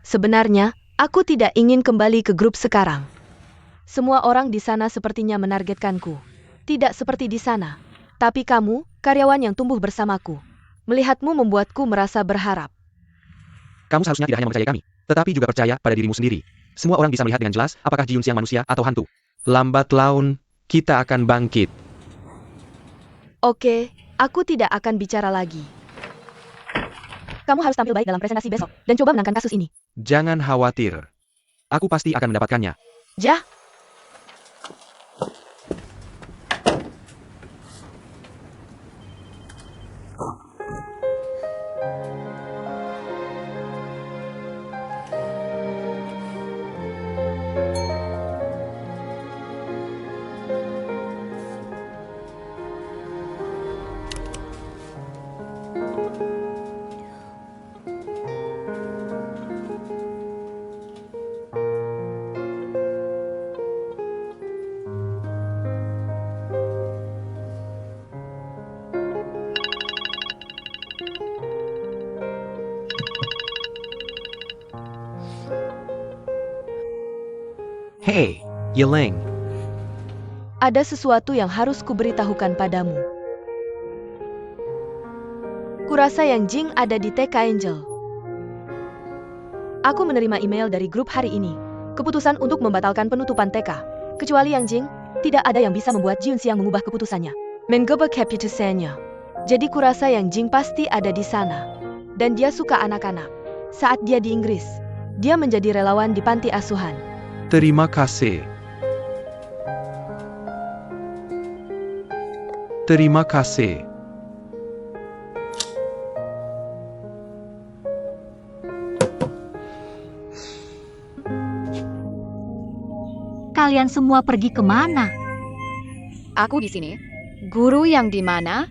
Sebenarnya, aku tidak ingin kembali ke grup sekarang. Semua orang di sana sepertinya menargetkanku. Tidak seperti di sana. Tapi kamu, karyawan yang tumbuh bersamaku. Melihatmu membuatku merasa berharap. Kamu seharusnya tidak hanya mempercayai kami, tetapi juga percaya pada dirimu sendiri. Semua orang bisa melihat dengan jelas apakah Ji Yunxiang manusia atau hantu. Lambat laun, kita akan bangkit. Oke, aku tidak akan bicara lagi. Kamu harus tampil baik dalam presentasi besok, dan coba menangkan kasus ini. Jangan khawatir. Aku pasti akan mendapatkannya. Jah. Hey, Yeling. Ada sesuatu yang harus kuberitahukan padamu. Kurasa Yang Jing ada di TK Angel. Aku menerima email dari grup hari ini. Keputusan untuk membatalkan penutupan TK. Kecuali Yang Jing, tidak ada yang bisa membuat Jiun Xiang mengubah keputusannya. Mengubah keputusannya. Jadi kurasa Yang Jing pasti ada di sana. Dan dia suka anak-anak. Saat dia di Inggris, dia menjadi relawan di panti asuhan. Terima kasih. Terima kasih. Kalian semua pergi kemana? Aku di sini. Guru yang di mana?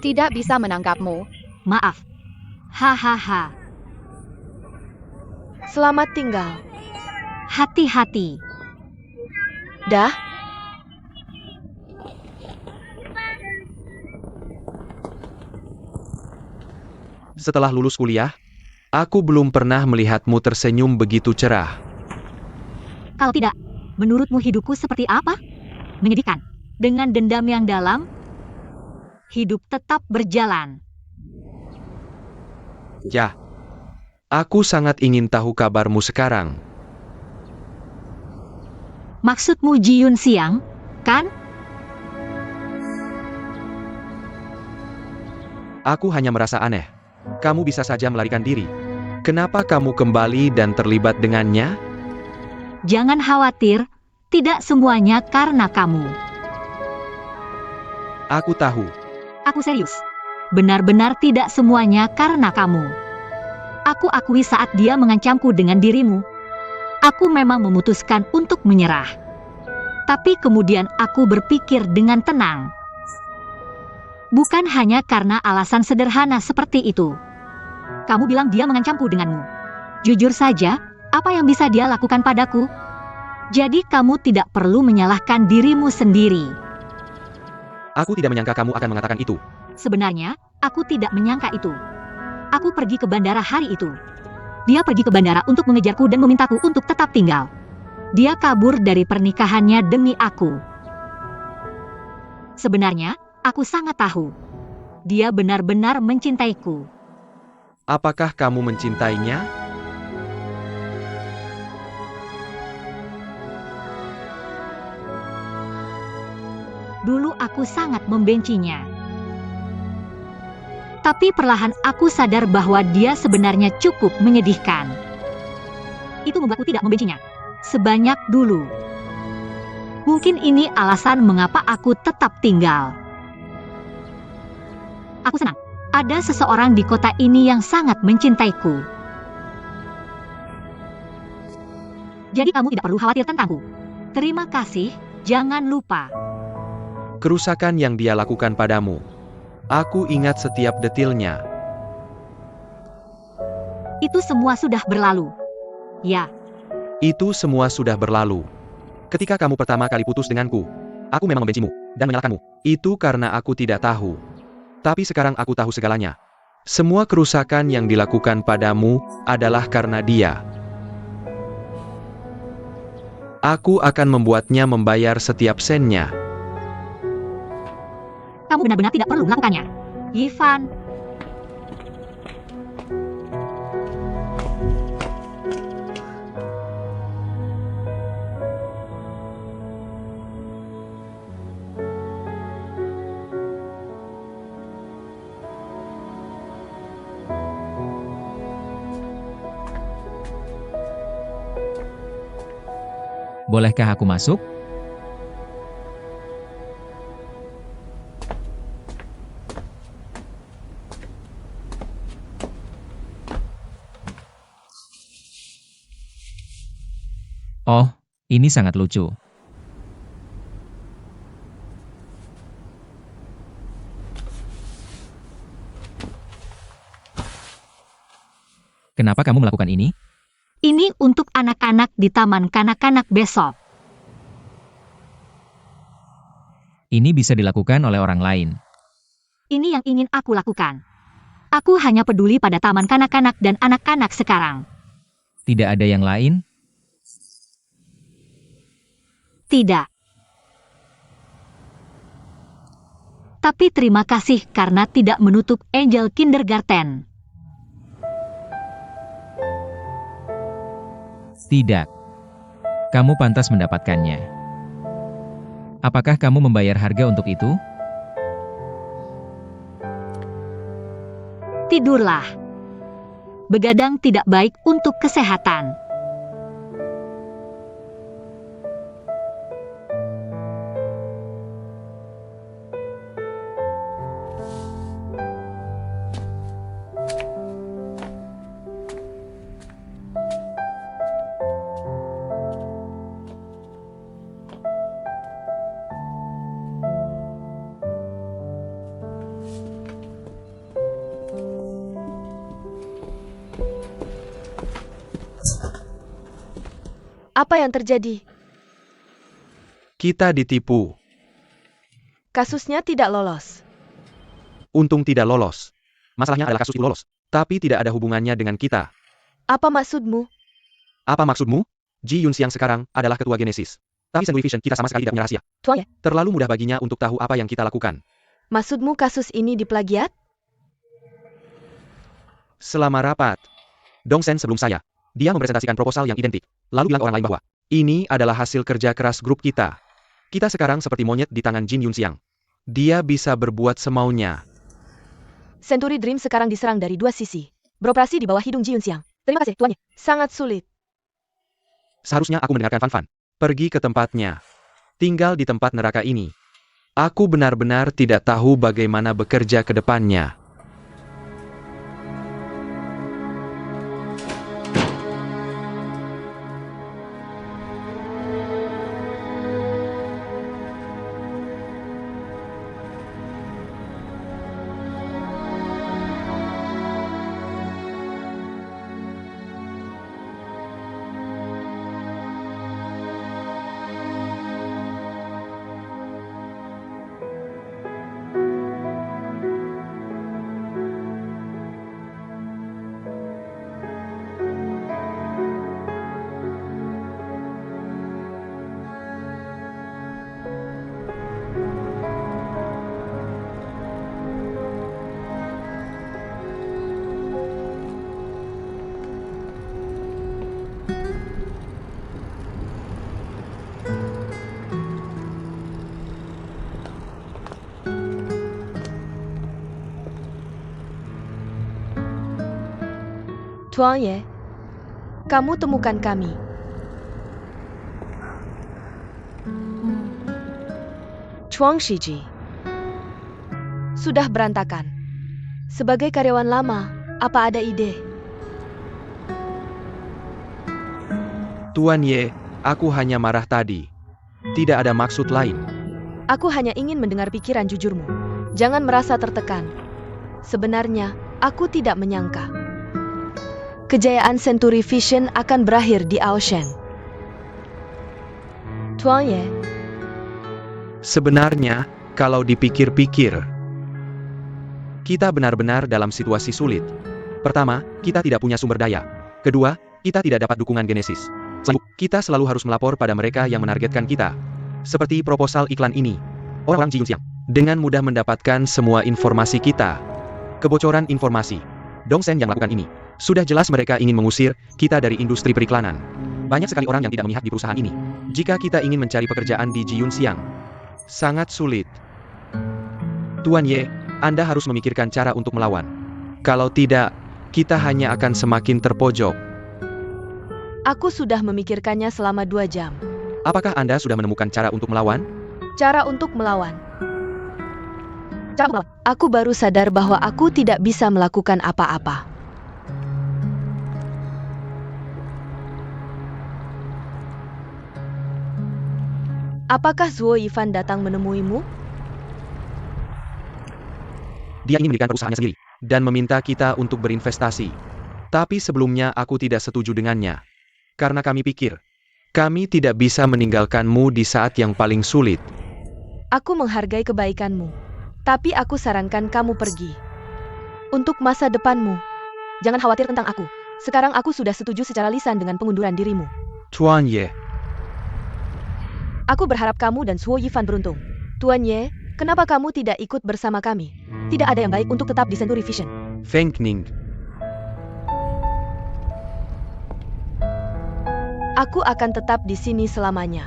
Tidak bisa menangkapmu. Maaf. Hahaha. Selamat tinggal. Hati-hati. Dah. Setelah lulus kuliah, aku belum pernah melihatmu tersenyum begitu cerah. Kalau tidak, menurutmu hidupku seperti apa? Menyedihkan. Dengan dendam yang dalam, hidup tetap berjalan. Ya. Aku sangat ingin tahu kabarmu sekarang. Maksudmu Jiun Xiang, kan? Aku hanya merasa aneh. Kamu bisa saja melarikan diri. Kenapa kamu kembali dan terlibat dengannya? Jangan khawatir, tidak semuanya karena kamu. Aku tahu. Aku serius. Benar-benar tidak semuanya karena kamu. Aku akui saat dia mengancamku dengan dirimu. Aku memang memutuskan untuk menyerah. Tapi kemudian aku berpikir dengan tenang. Bukan hanya karena alasan sederhana seperti itu. Kamu bilang dia mengancamku denganmu. Jujur saja, apa yang bisa dia lakukan padaku? Jadi kamu tidak perlu menyalahkan dirimu sendiri. Aku tidak menyangka kamu akan mengatakan itu. Sebenarnya, aku tidak menyangka itu. Aku pergi ke bandara hari itu. Dia pergi ke bandara untuk mengejarku dan memintaku untuk tetap tinggal. Dia kabur dari pernikahannya demi aku. Sebenarnya, aku sangat tahu. Dia benar-benar mencintaiku. Apakah kamu mencintainya? Dulu aku sangat membencinya. Tapi perlahan aku sadar bahwa dia sebenarnya cukup menyedihkan. Itu membuatku tidak membencinya sebanyak dulu. Mungkin ini alasan mengapa aku tetap tinggal. Aku senang. Ada seseorang di kota ini yang sangat mencintaiku. Jadi kamu tidak perlu khawatir tentangku. Terima kasih, jangan lupa. Kerusakan yang dia lakukan padamu. Aku ingat setiap detilnya. Itu semua sudah berlalu. Ya, Itu semua sudah berlalu. Ketika kamu pertama kali putus denganku, aku memang membencimu dan menyalahkanmu. Itu karena aku tidak tahu. Tapi sekarang aku tahu segalanya. Semua kerusakan yang dilakukan padamu adalah karena dia. Aku akan membuatnya membayar setiap sennya. kamu benar-benar tidak perlu melakukannya. Ivan. Bolehkah aku masuk? Oh, ini sangat lucu. Kenapa kamu melakukan ini? Ini untuk anak-anak di taman kanak-kanak besok. Ini bisa dilakukan oleh orang lain. Ini yang ingin aku lakukan. Aku hanya peduli pada taman kanak-kanak dan anak-anak sekarang. Tidak ada yang lain? Tidak. Tapi terima kasih karena tidak menutup Angel Kindergarten. Tidak. Kamu pantas mendapatkannya. Apakah kamu membayar harga untuk itu? Tidurlah. Begadang tidak baik untuk kesehatan. Apa yang terjadi? Kita ditipu. Kasusnya tidak lolos. Untung tidak lolos. Masalahnya adalah kasus itu lolos. Tapi tidak ada hubungannya dengan kita. Apa maksudmu? Apa maksudmu? Ji Yunxiang sekarang adalah ketua Genesis. Tapi Century Vision kita sama sekali tidak punya rahasia. Tuan Ye, Terlalu mudah baginya untuk tahu apa yang kita lakukan. maksudmu kasus ini diplagiat? Selama rapat, Dongsen sebelum saya, dia mempresentasikan proposal yang identik. Lalu bilang orang lain bahwa, ini adalah hasil kerja keras grup kita. Kita sekarang seperti monyet di tangan Jin Yunxiang. Dia bisa berbuat semaunya. Century Dream sekarang diserang dari dua sisi. Beroperasi di bawah hidung Ji Yunxiang. Terima kasih, Tuan Ye. Sangat sulit. Seharusnya aku mendengarkan Fan Fan. Pergi ke tempatnya. Tinggal di tempat neraka ini. Aku benar-benar tidak tahu bagaimana bekerja ke depannya. Tuan Ye, kamu temukan kami. Chuang Shiji. Sudah berantakan. Sebagai karyawan lama, apa ada ide? Tuan Ye, aku hanya marah tadi. Tidak ada maksud lain. Aku hanya ingin mendengar pikiran jujurmu. Jangan merasa tertekan. Sebenarnya, aku tidak menyangka kejayaan Century Vision akan berakhir di Aoshen. Tuan Ye, Sebenarnya, kalau dipikir-pikir, kita benar-benar dalam situasi sulit. Pertama, kita tidak punya sumber daya. Kedua, kita tidak dapat dukungan Genesis. Selanjutnya, kita selalu harus melapor pada mereka yang menargetkan kita. Seperti proposal iklan ini. Orang-orang Ji Yunxiang dengan mudah mendapatkan semua informasi kita. Kebocoran informasi. Dongsen yang melakukan ini. Sudah jelas mereka ingin mengusir kita dari industri periklanan. Banyak sekali orang yang tidak memihak di perusahaan ini. Jika kita ingin mencari pekerjaan di Ji Yunxiang, sangat sulit. Tuan Ye, Anda harus memikirkan cara untuk melawan. Kalau tidak, kita hanya akan semakin terpojok. aku sudah memikirkannya selama 2 jam. Apakah Anda sudah menemukan cara untuk melawan? Cara untuk melawan. Aku baru sadar bahwa aku tidak bisa melakukan apa-apa. Apakah Zuo Yifan datang menemuimu? Dia ingin mendirikan perusahaannya sendiri dan meminta kita untuk berinvestasi. Tapi sebelumnya aku tidak setuju dengannya. Karena kami pikir, kami tidak bisa meninggalkanmu di saat yang paling sulit. Aku menghargai kebaikanmu, tapi aku sarankan kamu pergi. Untuk masa depanmu, jangan khawatir tentang aku. Sekarang aku sudah setuju secara lisan dengan pengunduran dirimu. Tuan Ye, Aku berharap kamu dan Suo Yifan beruntung. Tuan Ye, kenapa kamu tidak ikut bersama kami? Tidak ada yang baik untuk tetap di Century Vision. Feng Ning. Aku akan tetap di sini selamanya.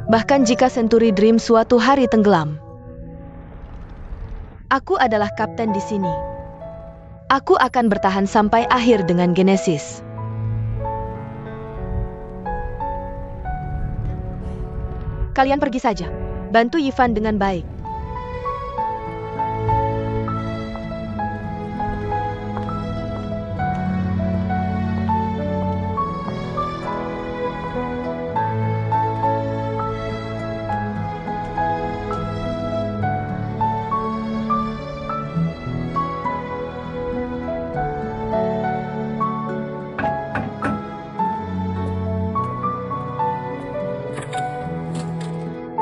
Bahkan jika Century Dream suatu hari tenggelam. Aku adalah kapten di sini. Aku akan bertahan sampai akhir dengan Genesis. Kalian pergi saja. Bantu Yifan dengan baik.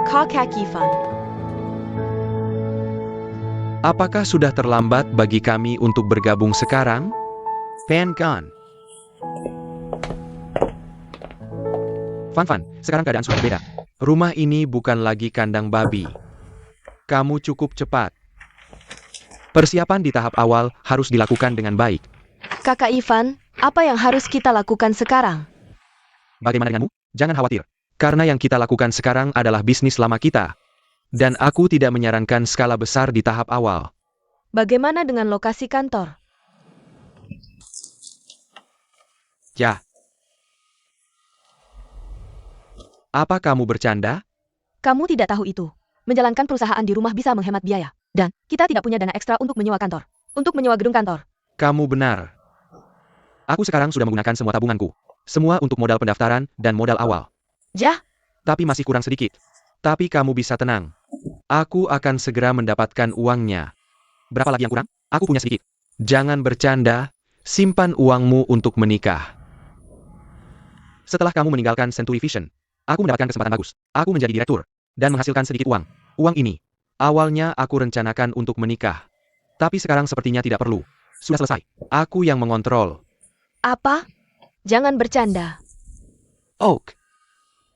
Kakak Yifan. Apakah sudah terlambat bagi kami untuk bergabung sekarang? Fan Gan. Fan, sekarang keadaan sudah berbeda. Rumah ini bukan lagi kandang babi. Kamu cukup cepat. Persiapan di tahap awal harus dilakukan dengan baik. Kakak Yifan, apa yang harus kita lakukan sekarang? Bagaimana denganmu? Jangan khawatir. Karena yang kita lakukan sekarang adalah bisnis lama kita. Dan aku tidak menyarankan skala besar di tahap awal. Bagaimana dengan lokasi kantor? Ya. Apa kamu bercanda? Kamu tidak tahu itu. Menjalankan perusahaan di rumah bisa menghemat biaya. Dan kita tidak punya dana ekstra untuk menyewa kantor. Untuk menyewa gedung kantor. Kamu benar. Aku sekarang sudah menggunakan semua tabunganku. Semua untuk modal pendaftaran dan modal awal. Jah, Tapi masih kurang sedikit. Tapi kamu bisa tenang. Aku akan segera mendapatkan uangnya. Berapa lagi yang kurang? Aku punya sedikit. Jangan bercanda. Simpan uangmu untuk menikah. Setelah kamu meninggalkan Century Vision, aku mendapatkan kesempatan bagus. Aku menjadi direktur. Dan menghasilkan sedikit uang. Uang ini. Awalnya aku rencanakan untuk menikah. Tapi sekarang sepertinya tidak perlu. Sudah selesai. Aku yang mengontrol. apa? Jangan bercanda. Oak.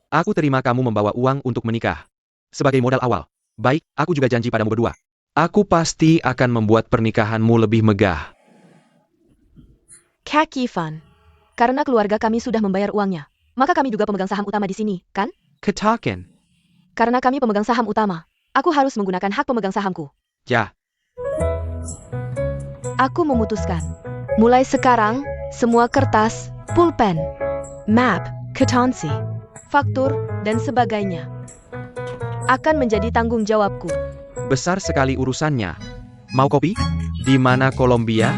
Aku terima kamu membawa uang untuk menikah. Sebagai modal awal. Baik, aku juga janji padamu berdua. Aku pasti akan membuat pernikahanmu lebih megah. Kak Yifan. Karena keluarga kami sudah membayar uangnya. Maka kami juga pemegang saham utama di sini, kan? Ketaken. Karena kami pemegang saham utama. Aku harus menggunakan hak pemegang sahamku. Ya, Aku memutuskan. Mulai sekarang, semua kertas, pulpen, map, kwitansi, faktur, dan sebagainya akan menjadi tanggung jawabku. besar sekali urusannya. Mau kopi? Di mana Kolombia?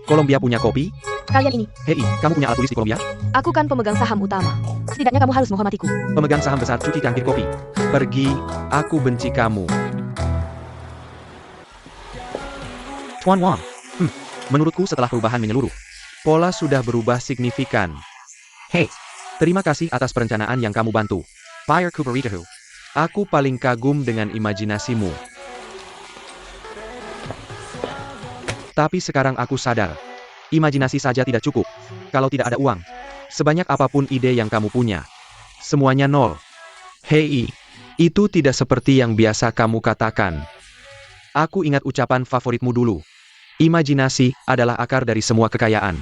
Kolombia punya kopi? Kalian ini, Hei, kamu punya alat tulis di Kolombia? aku kan pemegang saham utama. Setidaknya kamu harus menghormatiku. Pemegang saham besar cuci cangkir kopi. Pergi, aku benci kamu. Tuan Wang. Menurutku setelah perubahan menyeluruh, pola sudah berubah signifikan. Hei, terima kasih atas perencanaan yang kamu bantu. Fire Kuberitahu. Aku paling kagum dengan imajinasimu. Tapi sekarang aku sadar, imajinasi saja tidak cukup. Kalau tidak ada uang, sebanyak apapun ide yang kamu punya, semuanya nol. Hei, itu tidak seperti yang biasa kamu katakan. Aku ingat ucapan favoritmu dulu. Imajinasi adalah akar dari semua kekayaan.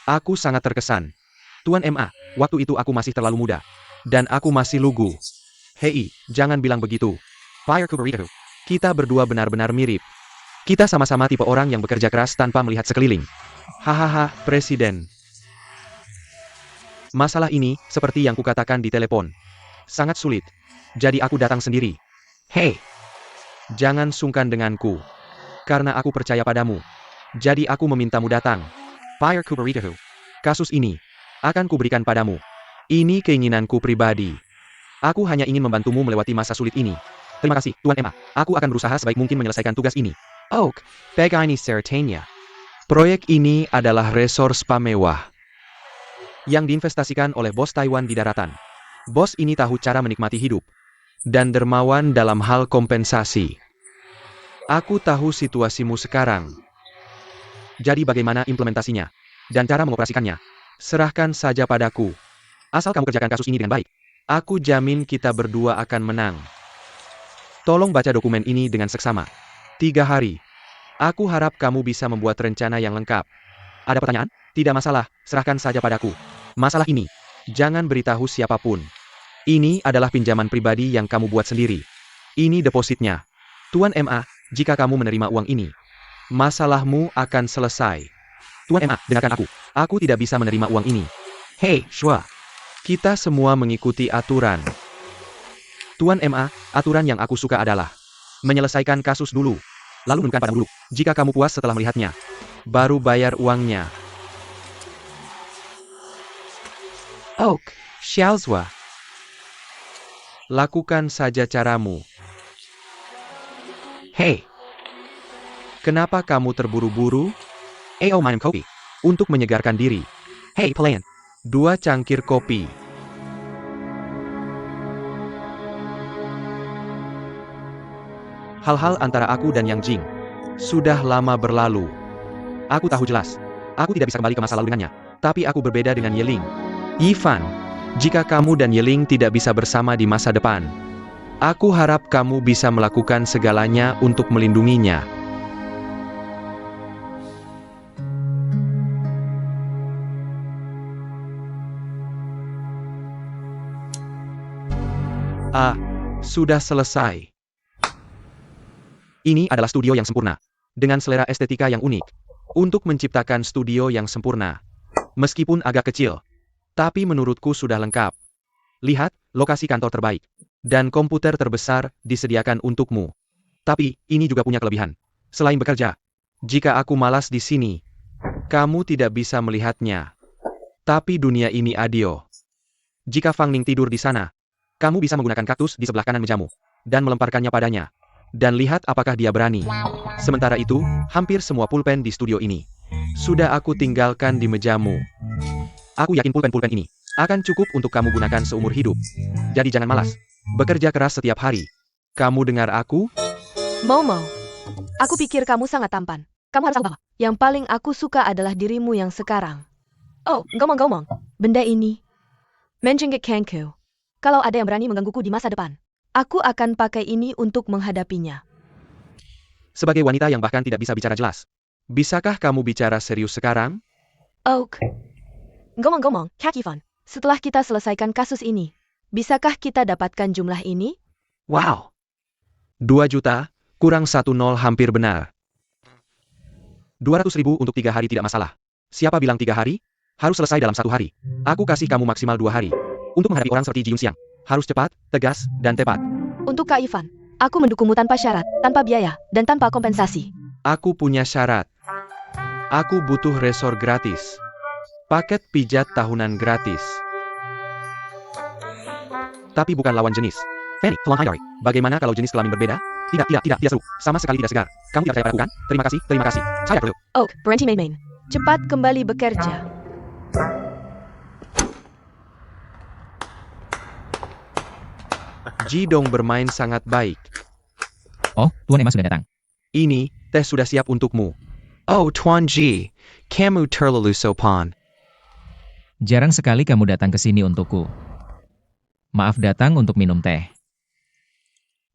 Aku sangat terkesan. Tuan MA, waktu itu aku masih terlalu muda. Dan aku masih lugu. Hei, jangan bilang begitu. Fire Kuberitahu. Kita berdua benar-benar mirip. Kita sama-sama tipe orang yang bekerja keras tanpa melihat sekeliling. Hahaha, Presiden. Masalah ini, seperti yang kukatakan di telepon, sangat sulit. Jadi aku datang sendiri. Hei, jangan sungkan denganku. Karena aku percaya padamu. Jadi aku memintamu datang. Fire Kuberitahu. Kasus ini akan kuberikan padamu. Ini keinginanku pribadi. Aku hanya ingin membantumu melewati masa sulit ini. Terima kasih, Tuan Emma. Aku akan berusaha sebaik mungkin menyelesaikan tugas ini. Oak, Pegaini Sertania. Proyek ini adalah resor spa mewah yang diinvestasikan oleh bos Taiwan di daratan. Bos ini tahu cara menikmati hidup dan dermawan dalam hal kompensasi. Aku tahu situasimu sekarang. Jadi bagaimana implementasinya? Dan cara mengoperasikannya? Serahkan saja padaku. Asal kamu kerjakan kasus ini dengan baik. Aku jamin kita berdua akan menang. Tolong baca dokumen ini dengan seksama. 3 hari. Aku harap kamu bisa membuat rencana yang lengkap. Ada pertanyaan? Tidak masalah, serahkan saja padaku. Masalah ini, jangan beritahu siapapun. Ini adalah pinjaman pribadi yang kamu buat sendiri. Ini depositnya. Tuan MA, jika kamu menerima uang ini, masalahmu akan selesai. Tuan MA, dengarkan aku. Aku tidak bisa menerima uang ini. Hei, Shua. Kita semua mengikuti aturan. Tuan MA, aturan yang aku suka adalah menyelesaikan kasus dulu. Lalu menunjukkan padamu dulu. Jika kamu puas setelah melihatnya, baru bayar uangnya. Oak, Xiaozhua. Lakukan saja caramu. Hei, kenapa kamu terburu-buru? Minum kopi. Untuk menyegarkan diri. Hei, pelayan. 2 cangkir kopi. Hal-hal antara aku dan Yang Jing sudah lama berlalu. Aku tahu jelas, aku tidak bisa kembali ke masa lalu dengannya. Tapi aku berbeda dengan Yeling. Yifan, jika kamu dan Yeling tidak bisa bersama di masa depan, aku harap kamu bisa melakukan segalanya untuk melindunginya. Sudah selesai. Ini adalah studio yang sempurna, dengan selera estetika yang unik, untuk menciptakan studio yang sempurna. Meskipun agak kecil, tapi menurutku sudah lengkap. Lihat, lokasi kantor terbaik, dan komputer terbesar disediakan untukmu. Tapi, ini juga punya kelebihan. Selain bekerja, jika aku malas di sini, kamu tidak bisa melihatnya. Tapi dunia ini adil. Jika Fang Ning tidur di sana, kamu bisa menggunakan kaktus di sebelah kanan mejamu, dan melemparkannya padanya. Dan lihat apakah dia berani. Sementara itu, hampir semua pulpen di studio ini sudah aku tinggalkan di mejamu. Aku yakin pulpen-pulpen ini akan cukup untuk kamu gunakan seumur hidup. Jadi jangan malas. Bekerja keras setiap hari. Kamu dengar aku? Momo, aku pikir kamu sangat tampan. Kamu harus tahu bahwa yang paling aku suka adalah dirimu yang sekarang. Oh, ngomong-ngomong, benda ini. Menjenggek Kenku. Kalau ada yang berani menggangguku di masa depan, aku akan pakai ini untuk menghadapinya. Sebagai wanita yang bahkan tidak bisa bicara jelas, bisakah kamu bicara serius sekarang? Oak. Ngomong-ngomong, Kak Yifan, setelah kita selesaikan kasus ini, bisakah kita dapatkan jumlah ini? Wow. 2 juta, kurang 1 nol hampir benar. 200.000 untuk 3 hari tidak masalah. Siapa bilang 3 hari? Harus selesai dalam 1 hari. Aku kasih kamu maksimal 2 hari. Untuk menghadapi orang seperti Ji Yunxiang, harus cepat, tegas, dan tepat. Untuk Kak Yifan, aku mendukungmu tanpa syarat, tanpa biaya, dan tanpa kompensasi. Aku punya syarat. Aku butuh resor gratis. Paket pijat tahunan gratis. Tapi bukan lawan jenis. Fanny, tolong Hayori. Bagaimana kalau jenis kelamin berbeda? Tidak seru. Sama sekali tidak segar. Kamu tidak percaya padaku kan? Terima kasih. Saya perlu. Oak, berhenti main-main. Cepat kembali bekerja. Ji Dong bermain sangat baik. Oh, Tuan Emma sudah datang. Ini, teh sudah siap untukmu. Oh, Tuan Ji. Kamu terlalu sopan. Jarang sekali kamu datang ke sini untukku. Maaf datang untuk minum teh.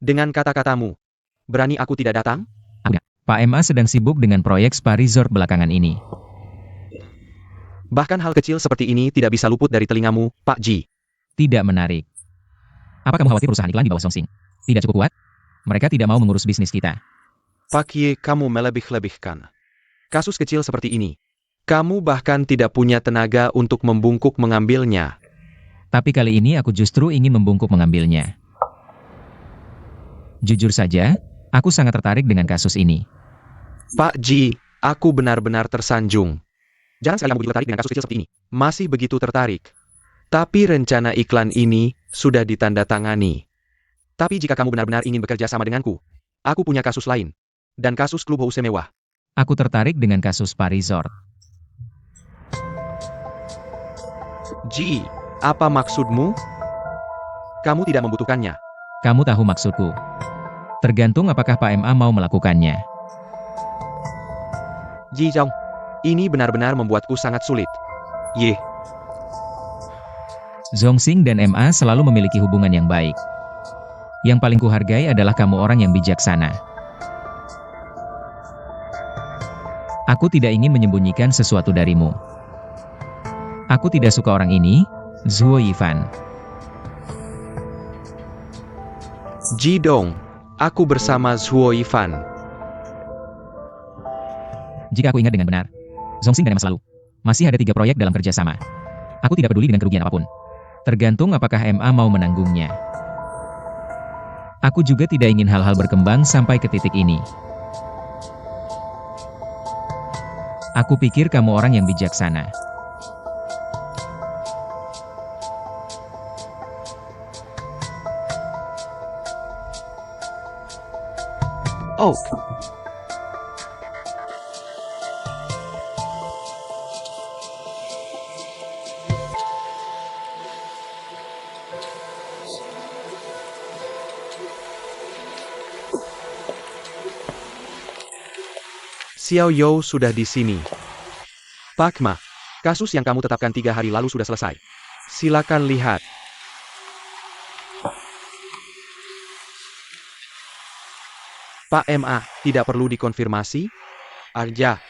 Dengan kata-katamu, berani aku tidak datang? Pak Emma sedang sibuk dengan proyek spa resort belakangan ini. Bahkan hal kecil seperti ini tidak bisa luput dari telingamu, Pak Ji. Tidak menarik. Apa kamu khawatir perusahaan iklan di bawah Songsing tidak cukup kuat? Mereka tidak mau mengurus bisnis kita. Pak Ye, kamu melebih-lebihkan. Kasus kecil seperti ini, kamu bahkan tidak punya tenaga untuk membungkuk mengambilnya. Tapi kali ini aku justru ingin membungkuk mengambilnya. Jujur saja, aku sangat tertarik dengan kasus ini. Pak Ji, aku benar-benar tersanjung. Jangan sekali kamu begitu tertarik dengan kasus kecil seperti ini. Masih begitu tertarik. Tapi rencana iklan ini sudah ditandatangani. Tapi jika kamu benar-benar ingin bekerja sama denganku, aku punya kasus lain. Dan kasus klub house mewah. Aku tertarik dengan kasus spa resort. Ji, apa maksudmu? Kamu tidak membutuhkannya. Kamu tahu maksudku. Tergantung apakah Pak MA mau melakukannya. Ji Zhong, ini benar-benar membuatku sangat sulit. Ye. Zhongxing dan MA selalu memiliki hubungan yang baik. Yang paling kuhargai adalah kamu orang yang bijaksana. Aku tidak ingin menyembunyikan sesuatu darimu. Aku tidak suka orang ini, Zhuo Yifan. Ji Dong, aku bersama Zhuo Yifan. Jika aku ingat dengan benar, Zhongxing dan MA selalu masih ada 3 proyek dalam kerjasama. Aku tidak peduli dengan kerugian apapun. Tergantung apakah MA mau menanggungnya. Aku juga tidak ingin hal-hal berkembang sampai ke titik ini. Aku pikir kamu orang yang bijaksana. Oh, Xiao You sudah di sini. Pak Ma, kasus yang kamu tetapkan 3 hari lalu sudah selesai. Silakan lihat. Pak MA, tidak perlu dikonfirmasi? Arja.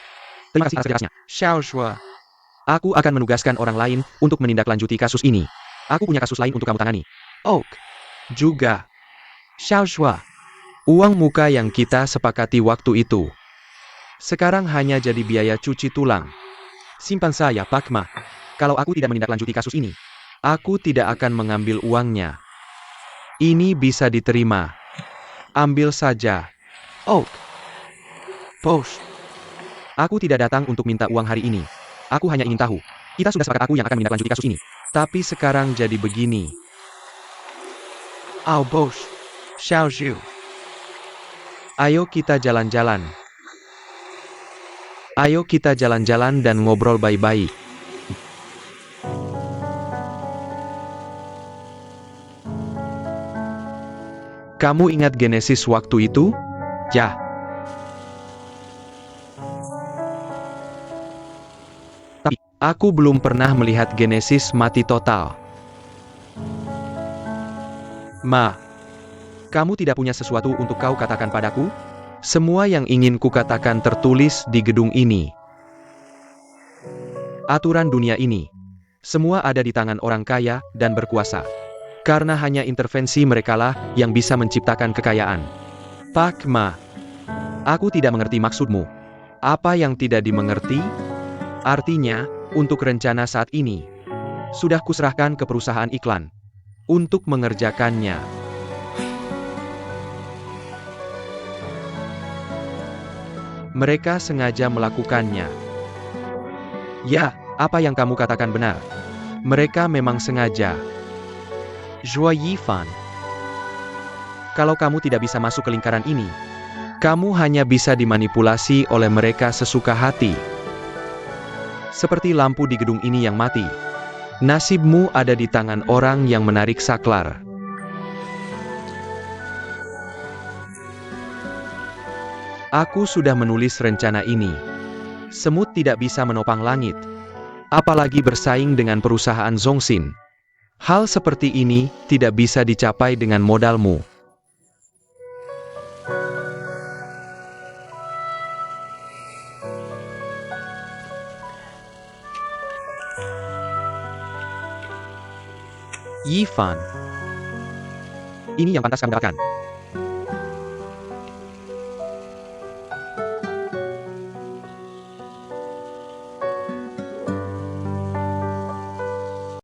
Terima kasih atas kerasnya. Xiao Shua. Aku akan menugaskan orang lain untuk menindaklanjuti kasus ini. Aku punya kasus lain untuk kamu tangani. Oak. Juga. Xiao Shua. Uang muka yang kita sepakati waktu itu sekarang hanya jadi biaya cuci tulang. Simpan saya, Pak Ma. Kalau aku tidak menindaklanjuti kasus ini, aku tidak akan mengambil uangnya. Ini bisa diterima. Ambil saja. Oh. Post. Aku tidak datang untuk minta uang hari ini. Aku hanya ingin tahu. Kita sudah sepakat aku yang akan menindaklanjuti kasus ini. Tapi sekarang jadi begini. Oh, bos. Xiao Zhu. Ayo kita jalan-jalan. Ayo kita jalan-jalan dan ngobrol baik-baik. Kamu ingat Genesis waktu itu? Ya. Tapi, aku belum pernah melihat Genesis mati total. Ma, kamu tidak punya sesuatu untuk kau katakan padaku? Semua yang ingin kukatakan tertulis di gedung ini. Aturan dunia ini. Semua ada di tangan orang kaya dan berkuasa. Karena hanya intervensi merekalah yang bisa menciptakan kekayaan. Pak Ma, aku tidak mengerti maksudmu. Apa yang tidak dimengerti? Artinya, untuk rencana saat ini, sudah kuserahkan ke perusahaan iklan untuk mengerjakannya. Mereka sengaja melakukannya. Ya, apa yang kamu katakan benar. Mereka memang sengaja. Zhuo Yifan. Kalau kamu tidak bisa masuk ke lingkaran ini, kamu hanya bisa dimanipulasi oleh mereka sesuka hati. Seperti lampu di gedung ini yang mati. Nasibmu ada di tangan orang yang menarik saklar. Aku sudah menulis rencana ini. Semut tidak bisa menopang langit. Apalagi bersaing dengan perusahaan Zhongxin. Hal seperti ini tidak bisa dicapai dengan modalmu. Yifan. Ini yang pantas kamu dapatkan.